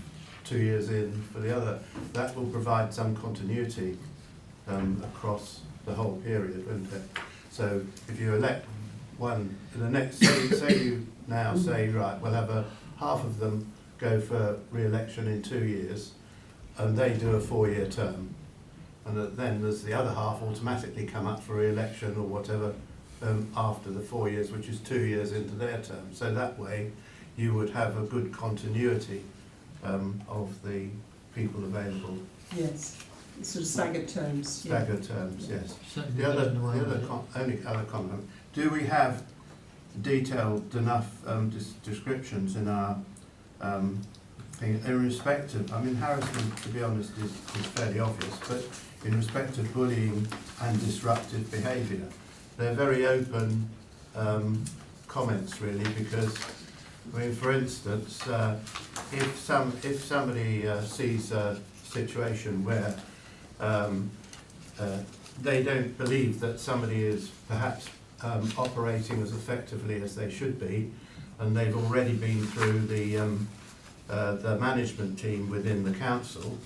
2 years in for the other. That will provide some continuity across the whole period, won't it? So if you elect one in the next, say you now say, right, we'll have half of them go for re-election in 2 years, and they do a 4-year term, and then there's the other half automatically come up for re-election or whatever after the 4 years, which is 2 years into their term. So that way you would have a good continuity of the people available. Yes, it's sort of staggered terms. Yeah. Staggered terms, yes. Certainly The other, goes in the way the other with it. only other comment, do we have detailed enough descriptions in our, in respect of, I mean, harassment, to be honest, is fairly obvious, but in respect of bullying and disruptive behaviour, they're very open comments really, because, I mean, for instance, if somebody sees a situation where they don't believe that somebody is perhaps operating as effectively as they should be, and they've already been through the management team within the council,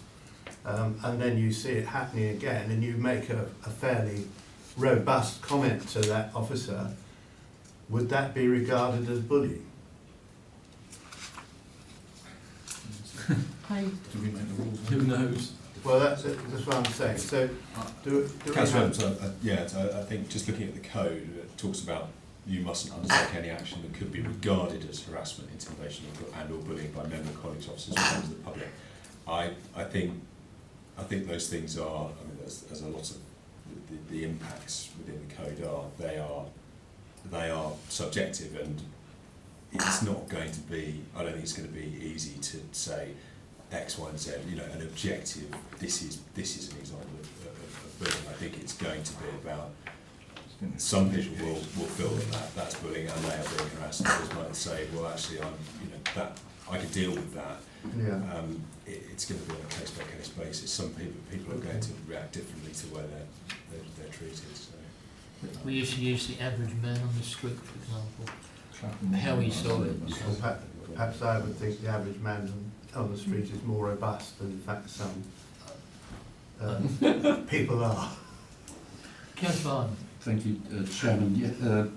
and then you see it happening again, and you make a fairly robust comment to that officer, would that be regarded as bullying? Do we make the rules? Who knows? Well, that's what I'm saying. So, do we Councillor have... Evans, I think just looking at the code, it talks about you mustn't undertake any action that could be regarded as harassment, intimidation, and/or bullying by member colleagues, officers, or members of the public. I think those things are. I mean, there's a lot of the impacts within the code they are subjective, and it's not going to be. I don't think it's going to be easy to say X, Y, and Z. You know, an objective. This is an example of bullying. I think it's going to be about. Some people will feel that that's bullying and they are being harassed. Others might say, well, actually, that I can deal with that. Yeah. It's going to be on a case-by-case basis. Some people are going to react differently to where they're treated. So. We used to use the average man on the street, for example, how he saw it. Well, perhaps I would think the average man on the street is more robust than in fact some people are. Councillor Barnes. Thank you, Chairman.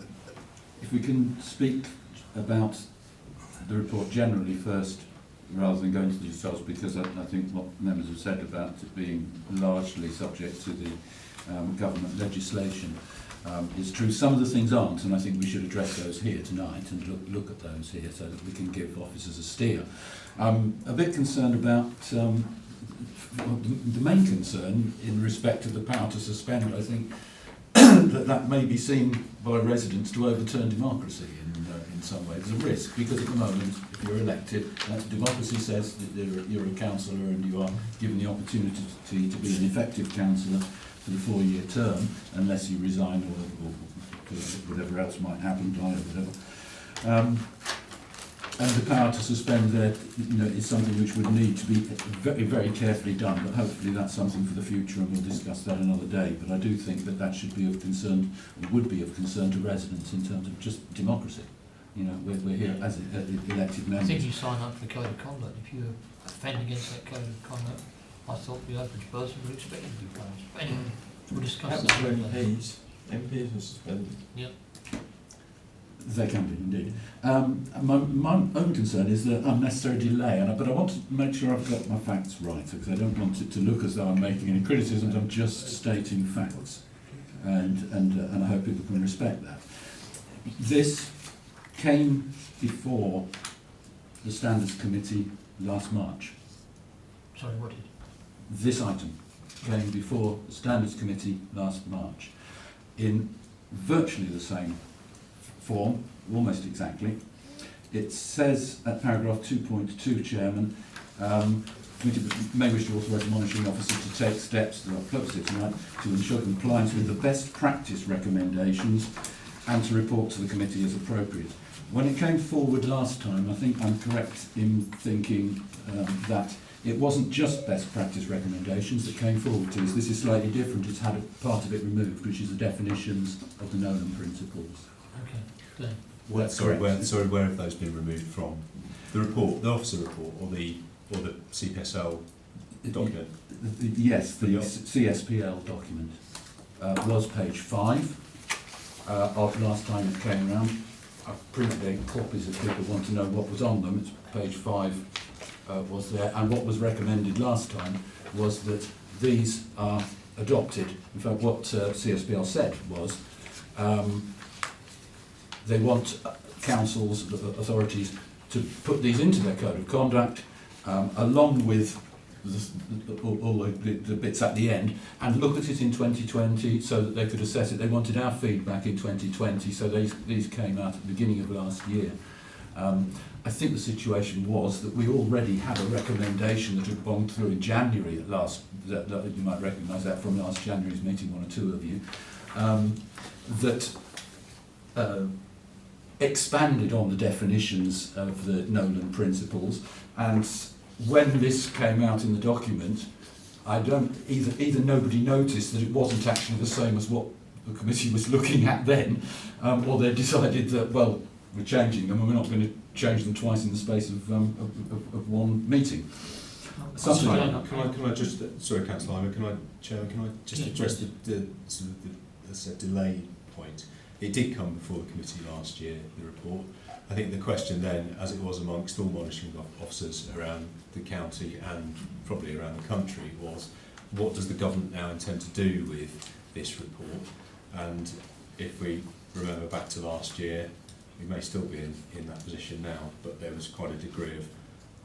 If we can speak about the report generally first, rather than go into the details, because I think what members have said about it being largely subject to the government legislation is true. Some of the things aren't, and I think we should address those here tonight and look at those here so that we can give officers a steer. I'm a bit concerned about the main concern in respect of the power to suspend. I think that may be seen by residents to overturn democracy in some way. There's a risk, because at the moment, if you're elected, democracy says that you're a councillor and you are given the opportunity to be an effective councillor for the 4-year term, unless you resign or whatever else might happen, die or whatever. And the power to suspend there, is something which would need to be very, very carefully done. But hopefully that's something for the future, and we'll discuss that another day. But I do think that should be of concern, or would be of concern to residents in terms of just democracy. We're here as elected members. I think you sign up for the code of conduct. If you offend against that code of conduct, I thought the average person would expect you to be punished. But anyway, we'll discuss that. MPs are suspended. Yep. They can be, indeed. My own concern is the unnecessary delay, but I want to make sure I've got my facts right, because I don't want it to look as though I'm making any criticisms. I'm just stating facts, and I hope people can respect that. This came before the Standards Committee last March. Sorry, what did? This item came before the Standards Committee last March in virtually the same form, almost exactly. It says at paragraph 2.2, Chairman, committee may wish to authorise the monitoring officer to take steps that are closely tonight to ensure compliance with the best practice recommendations and to report to the committee as appropriate. When it came forward last time, I think I'm correct in thinking that it wasn't just best practice recommendations that came forward to us. This is slightly different. It's had a part of it removed, which is the definitions of the Nolan principles. Okay, good. Where have those been removed from? The report, the officer report, or the CPSL document? Yes, the CSPL document was page 5 of last time it came around. I've printed copies if people want to know what was on them. It's page 5 was there, and what was recommended last time was that these are adopted. In fact, what CSPL said was they want councils, authorities, to put these into their code of conduct, along with all the bits at the end, and look at it in 2020 so that they could assess it. They wanted our feedback in 2020, so these came out at the beginning of last year. I think the situation was that we already had a recommendation that had gone through in January that you might recognise that from last January's meeting, one or two of you, that expanded on the definitions of the Nolan principles. And when this came out in the document, either nobody noticed that it wasn't actually the same as what the committee was looking at then, or they decided that, well, we're changing them and we're not going to change them twice in the space of one meeting. Something like that. Can I just, sorry, Councillor Hyman, Chairman, can I just address the sort of the delay point? It did come before the committee last year, the report. I think the question then, as it was amongst all monitoring officers around the county and probably around the country, was what does the government now intend to do with this report? And if we remember back to last year, we may still be in that position now, but there was quite a degree of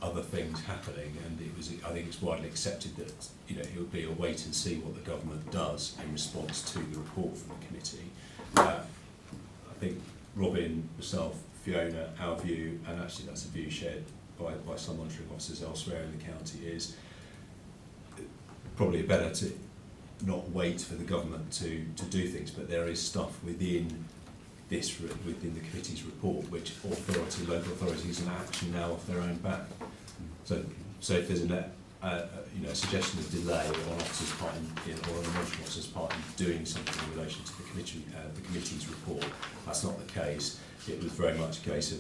other things happening, and I think it's widely accepted that it would be a wait and see what the government does in response to the report from the committee. I think Robin, myself, Fiona, our view, and actually that's a view shared by some monitoring officers elsewhere in the county, is probably better to not wait for the government to do things, but there is stuff within the committee's report which local authorities can action now off their own back. So if there's a suggestion of delay on officers' part or on a monitoring officer's part in doing something in relation to the committee's report, that's not the case. It was very much a case of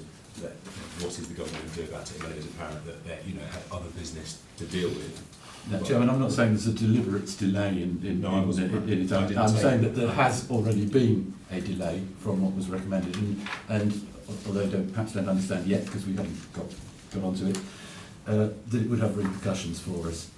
what is the government going to do about it, and it was apparent that they had other business to deal with. No, Chairman, I'm not saying there's a deliberate delay in it. I'm saying that there has already been a delay from what was recommended, and although I perhaps don't understand yet because we haven't got onto it, that it would have repercussions for us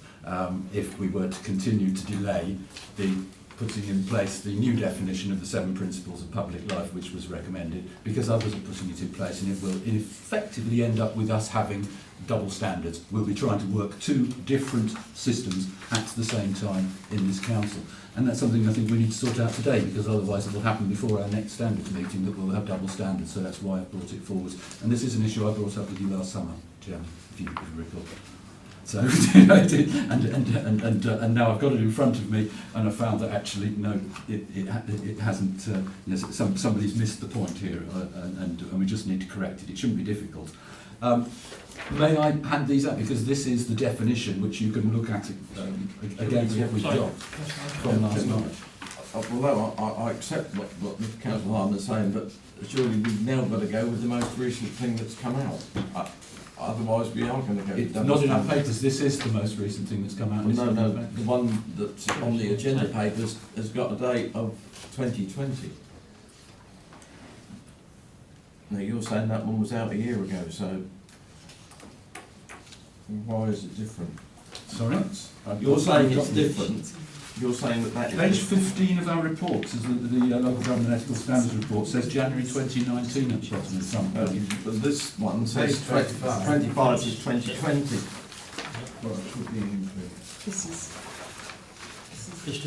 if we were to continue to delay the putting in place the new definition of the 7 principles of public life which was recommended, because others are putting it in place, and it will effectively end up with us having double standards. We'll be trying to work 2 different systems at the same time in this council, and that's something I think we need to sort out today, because otherwise it will happen before our next standards meeting that we'll have double standards. So that's why I brought it forward, and this is an issue I brought up with you last summer, Chairman, if you recall. So, and now I've got it in front of me, and I found that actually no, it hasn't. Somebody's missed the point here, and we just need to correct it. It shouldn't be difficult. May I hand these out, because this is the definition which you can look at against what we've got from last night. Although I accept what Councillor Harman is saying, but surely we've now got to go with the most recent thing that's come out. Otherwise, we are going to go. It's not in our papers. This is the most recent thing that's come out. Well, no, the one that's on the agenda papers has got a date of 2020. Now you're saying that one was out a year ago, so why is it different? Sorry? You're saying it's different. You're saying that is page 15 of our report, is the Local Government Ethical Standards Report, says January 2019 at the bottom of some page. But this one says 25 is 2020. Well, it should be included. This is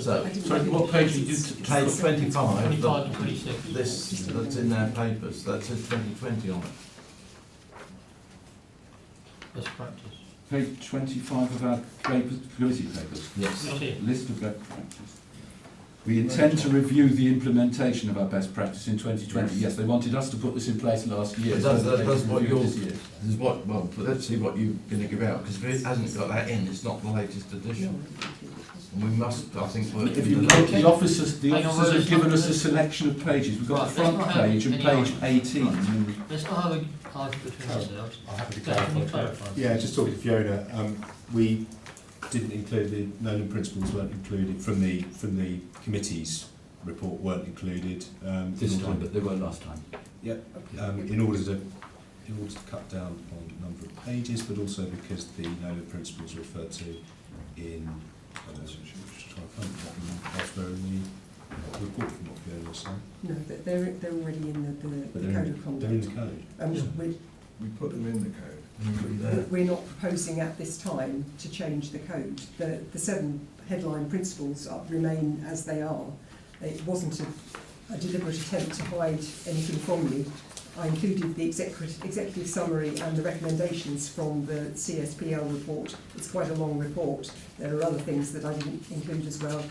So, sorry, what page did you... Page 25. 25 and 26. This that's in their papers, that says 2020 on it. Best practice. Page 25 of our committee papers. Yes. Not here. List of best practice. We intend to review the implementation of our best practice in 2020. Yes, they wanted us to put this in place last year. That's what you're... this year. Is what, well, let's see what you're going to give out, because if it hasn't got that in, it's not the latest edition. And we must, I think, work If you with look, the the officers have given us a selection of pages. We've got the Right, front page and page 18. Let's not have a argument between ourselves. I'm happy to Can you clarify. clarify? Yeah, just talking to Fiona, we didn't include the Nolan principles, weren't included from the committee's report, weren't included. This time, but they were last time. Yep. In order to cut down on the number of pages, but also because the Nolan principles are referred to in. I don't know, just try and find what elsewhere in the report from what Fiona was saying. no, they're already in the But code of conduct. they're in the code. We put them in the code. We're not proposing at this time to change the code. The 7 headline principles remain as they are. It wasn't a deliberate attempt to hide anything from you. I included the executive summary and the recommendations from the CSPL report. It's quite a long report. There are other things that I didn't include as well.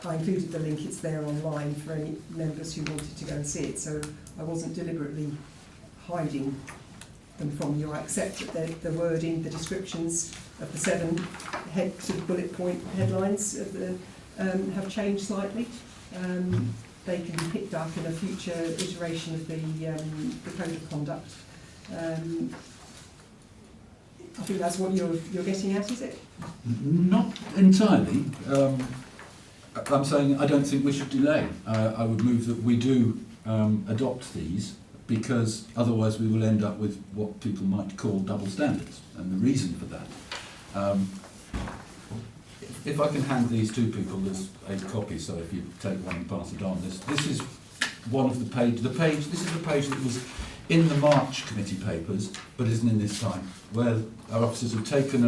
I included the link, it's there online for any members who wanted to go and see it. So I wasn't deliberately hiding them from you. I accept that the wording, the descriptions of the 7 sort of bullet point headlines have changed slightly. They can be picked up in a future iteration of the Code of Conduct. I think that's what you're getting at, is it? Not entirely. I'm saying I don't think we should delay. I would move that we do adopt these, because otherwise we will end up with what people might call double standards. And the reason for that, if I can hand these to people, there's a copy, so if you take one and pass it on. This is one of the page. This is the page that was in the March committee papers, but isn't in this time, where our officers have taken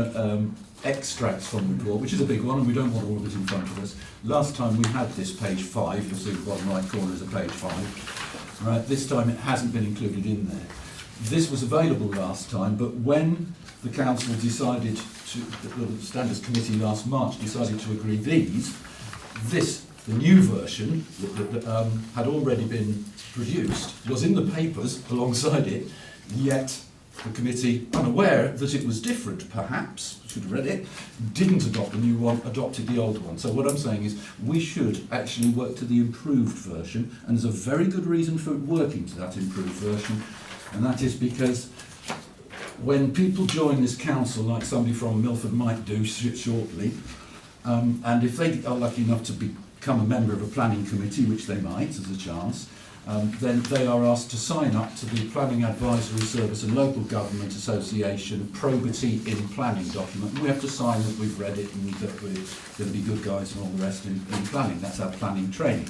extracts from the report, which is a big one, and we don't want all of it in front of us. Last time we had this page 5, you'll see the bottom right corner is a page 5. Right, this time it hasn't been included in there. This was available last time, but when the council decided to, the Standards Committee last March decided to agree the new version that had already been produced, was in the papers alongside it, yet the committee, unaware that it was different, perhaps, should have read it, didn't adopt the new one, adopted the old one. So what I'm saying is we should actually work to the improved version, and there's a very good reason for working to that improved version, and that is because when people join this council, like somebody from Milford might do shortly, and if they are lucky enough to become a member of a planning committee, which they might, as a chance, then they are asked to sign up to the Planning Advisory Service and Local Government Association Probity in Planning document. And we have to sign that we've read it and that we're going to be good guys and all the rest in planning. That's our planning training.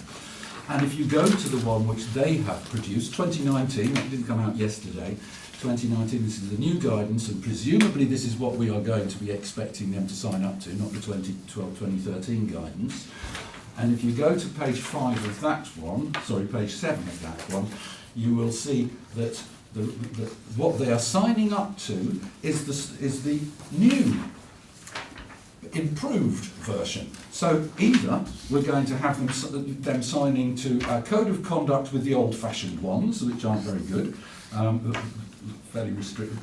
And if you go to the one which they have produced, 2019, that didn't come out yesterday, 2019, this is the new guidance, and presumably this is what we are going to be expecting them to sign up to, not the 2012-2013 guidance. And if you go to page 5 of that one, sorry, page 7 of that one, you will see that what they are signing up to is the new, improved version. So either we're going to have them signing to our Code of Conduct with the old-fashioned ones, which aren't very good, fairly restricted,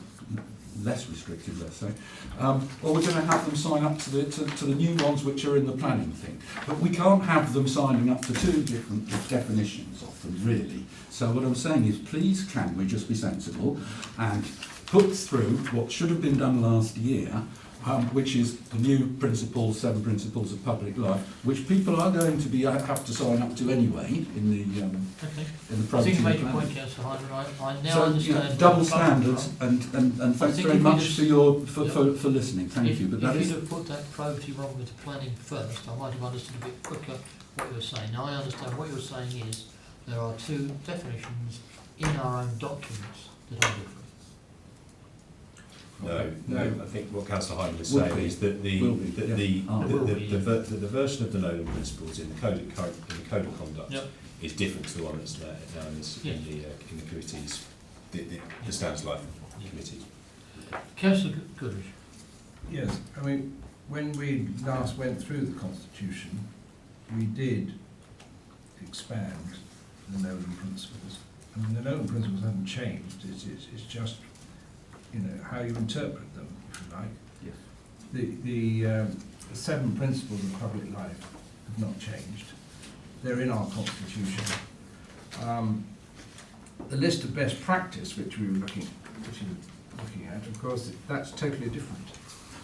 less restrictive, let's say, or we're going to have them sign up to the new ones which are in the planning thing. But we can't have them signing up to 2 different definitions of them, really. So what I'm saying is, please can we just be sensible and put through what should have been done last year, which is the new principles, 7 principles of public life, which people are going to have to sign up to anyway in the I think you made a point, Councillor Hyder. I now understand. Double standards, and thanks very much for listening. Thank you. But that if you'd have put that probity wrong with the planning first, I might have understood a bit quicker what you were saying. Now I understand what you're saying is there are 2 definitions in our own documents that are different. No, I think what Councillor Hyde was saying is that the version of the Nolan principles in the Code of Conduct is different to the one that's now in the committees, the Standards Life Committee. Councillor Goodrich. Yes, I mean, when we last went through the Constitution, we did expand the Nolan principles. I mean, the Nolan principles haven't changed. It's just, you know, how you interpret them, if you like. Yes. The 7 principles of public life have not changed. They're in our Constitution. The list of best practice, which we were looking at, of course, that's totally different.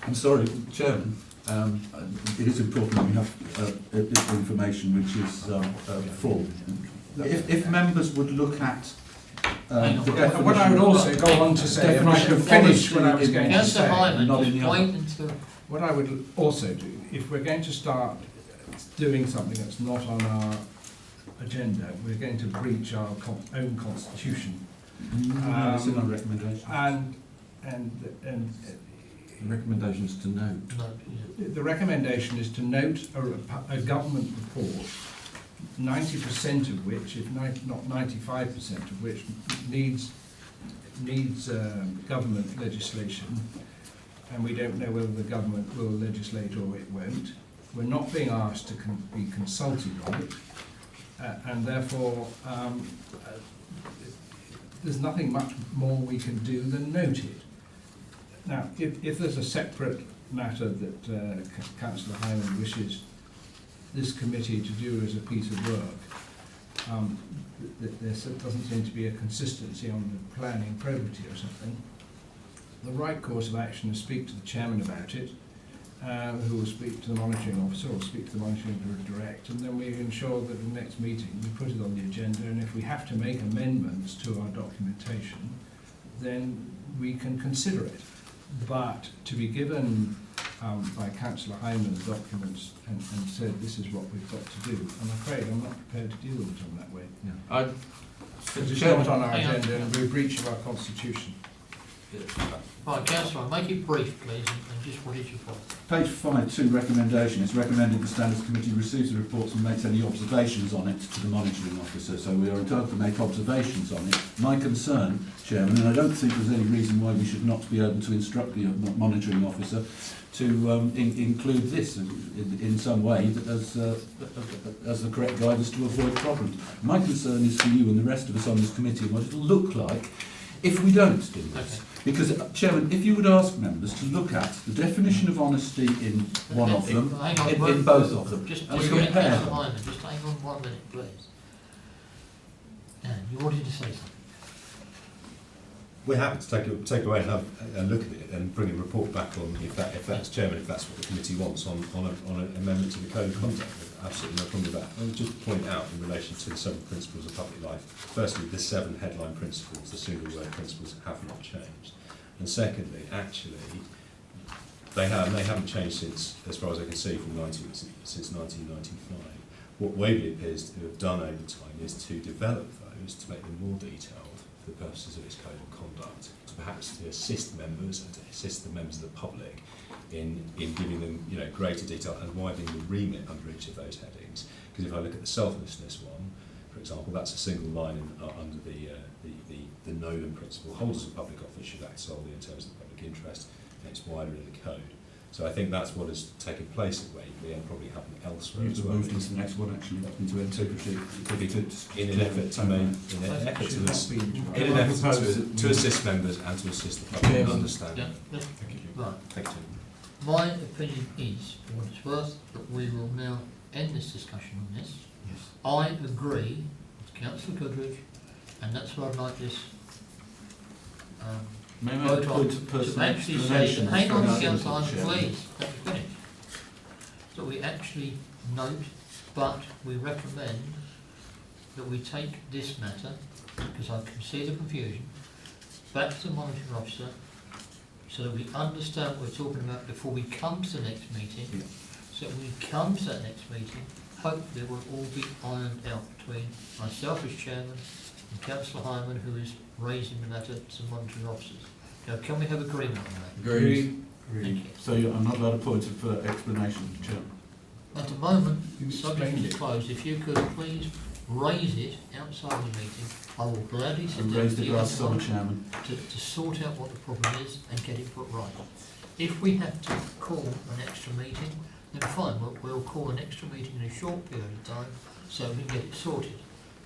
I'm sorry, Chairman. It is important that we have information which is full. If members would look at what I would also go on to say, if I could finish what I was going to say, what I would also do, if we're going to start doing something that's not on our agenda, we're going to breach our own constitution No, it's in our recommendation. And The recommendations to note. No, the recommendation is to note a government report, 90% of which, if not 95% of which, needs government legislation, and we don't know whether the government will legislate or it won't. We're not being asked to be consulted on it, and therefore there's nothing much more we can do than note it. Now, if there's a separate matter that Councillor Hyman wishes this committee to do as a piece of work, there doesn't seem to be a consistency on the planning probity or something. The right course of action is speak to the chairman about it, who will speak to the monitoring officer or speak to the monitoring direct, and then we ensure that at the next meeting we put it on the agenda, and if we have to make amendments to our documentation, then we can consider it. But to be given by Councillor Hyman documents and said this is what we've got to do, I'm afraid I'm not prepared to deal with it on that way. Yeah. It's not on our agenda and we're a breach of our constitution. Right, Councillor, make it brief, please, and just what is your point? Page 5.2 recommendation. It's recommended the Standards Committee receives the reports and makes any observations on it to the monitoring officer. So we are entitled to make observations on it. My concern, Chairman, and I don't think there's any reason why we should not be able to instruct the monitoring officer to include this in some way as the correct guidance to avoid problems. My concern is for you and the rest of us on this committee what it'll look like if we don't do this. Okay. Because, Chairman, if you would ask members to look at the definition of honesty in one of them, in both of them, Just and compare compare them. them. Just hang on 1 minute, please. Dan, you wanted to say something? We're happy to take away and have a look at it and bring a report back on if that's Chairman, if that's what the committee wants on an amendment to the Code of Conduct. Absolutely no problem with that. I would just point out in relation to the 7 principles of public life. Firstly, the 7 headline principles, the single word principles, have not changed. And secondly, actually, they haven't changed since, as far as I can see, since 1995. What Waverley appears to have done over time is to develop those to make them more detailed for the purposes of its Code of Conduct, to perhaps to assist members and to assist the members of the public in giving them greater detail and widening the remit under each of those headings. Because if I look at the selflessness one, for example, that's a single line under the Nolan principle. Holders of public office should act solely in terms of the public interest, and it's wider in the code. So I think that's what has taken place at Waverley and probably happened elsewhere as well. Moved into the next one actually, into integrity. In an effort to assist members and to assist the public in understanding. Yeah. Right. Thank you. My opinion is, for what it's worth, that we will now end this discussion on this. Yes. I agree with Councillor Goodrich, and that's why I'd like this May I vote on, point of to personal actually say, explanation hang on, without Councillor Hyman, Chairman? please, let me finish. So we actually note, but we recommend that we take this matter, because I can see the confusion, back to the monitoring officer, so that we understand what we're talking about before we come to the next meeting. Yeah. So when we come to that next meeting, hopefully it will all be ironed out between myself as chairman and Councillor Hyman, who is raising the matter to monitoring officers. Now, can we have agreement on that? Agreed. Thank you. So I'm not allowed a point of explanation, Chairman. At the moment, You subject explained is it. closed. If you could please raise it outside the meeting, I will gladly sit I down raised with it you last and summer, Chairman. to sort out what the problem is and get it put right. If we have to call an extra meeting, then fine, we'll call an extra meeting in a short period of time so we can get it sorted.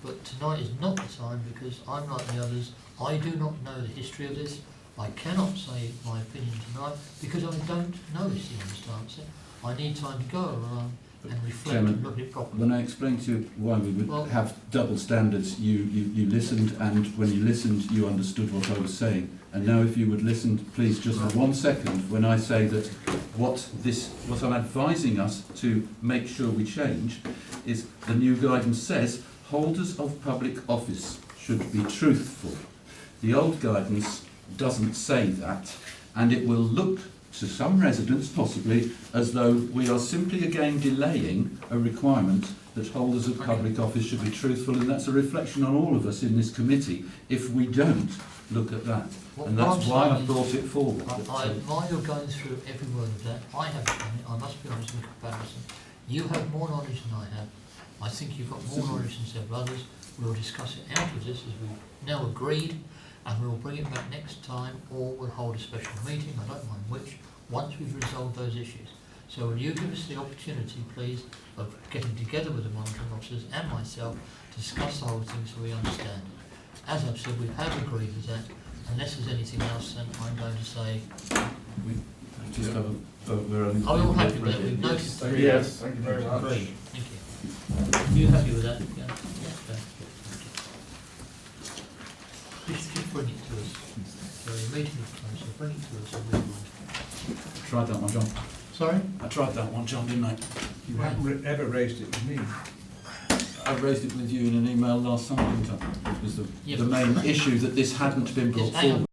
But tonight is not the time, because I'm like the others, I do not know the history of this. I cannot say my opinion tonight because I don't know this the honest answer. I need time to go around and reflect Chairman, and look at it properly. When I explained to you why we would Well- have double standards, you listened, and when you listened, you understood what I was saying. And now if you would listen, please, just for 1 second, when I say that what I'm advising us to make sure we change is the new guidance says holders of public office should be truthful. The old guidance doesn't say that, and it will look to some residents possibly as though we are simply again delaying a requirement that holders of public office should be truthful, and that's a reflection on all of us in this committee if we don't look at that. And that's why I brought it forward. While you're going through every word of that, I haven't done it, I must be honest in comparison. You have more knowledge than I have. I think you've got more knowledge than several others. We'll discuss it out of this as we've now agreed, and we'll bring it back next time, or we'll hold a special meeting, I don't mind which, once we've resolved those issues. So will you give us the opportunity, please, of getting together with the monitoring officers and myself to discuss the whole thing so we understand it. As I've said, we have agreed with that. Unless there's anything else, then I'm going to say... We just have a vote. We're only... Are we all happy with that? We've noted... Yes, thank you very much. Agreed. Thank you. Are you happy with that? Yeah. Okay. Just bring it to us. So the meeting is closed, so bring it to us and move on. Tried that one, John. Sorry? I tried that one, John, didn't I? You haven't ever raised it with me. I raised it with you in an email last summer, didn't I? It was the main issue that this hadn't been brought Yes, hang on. forward.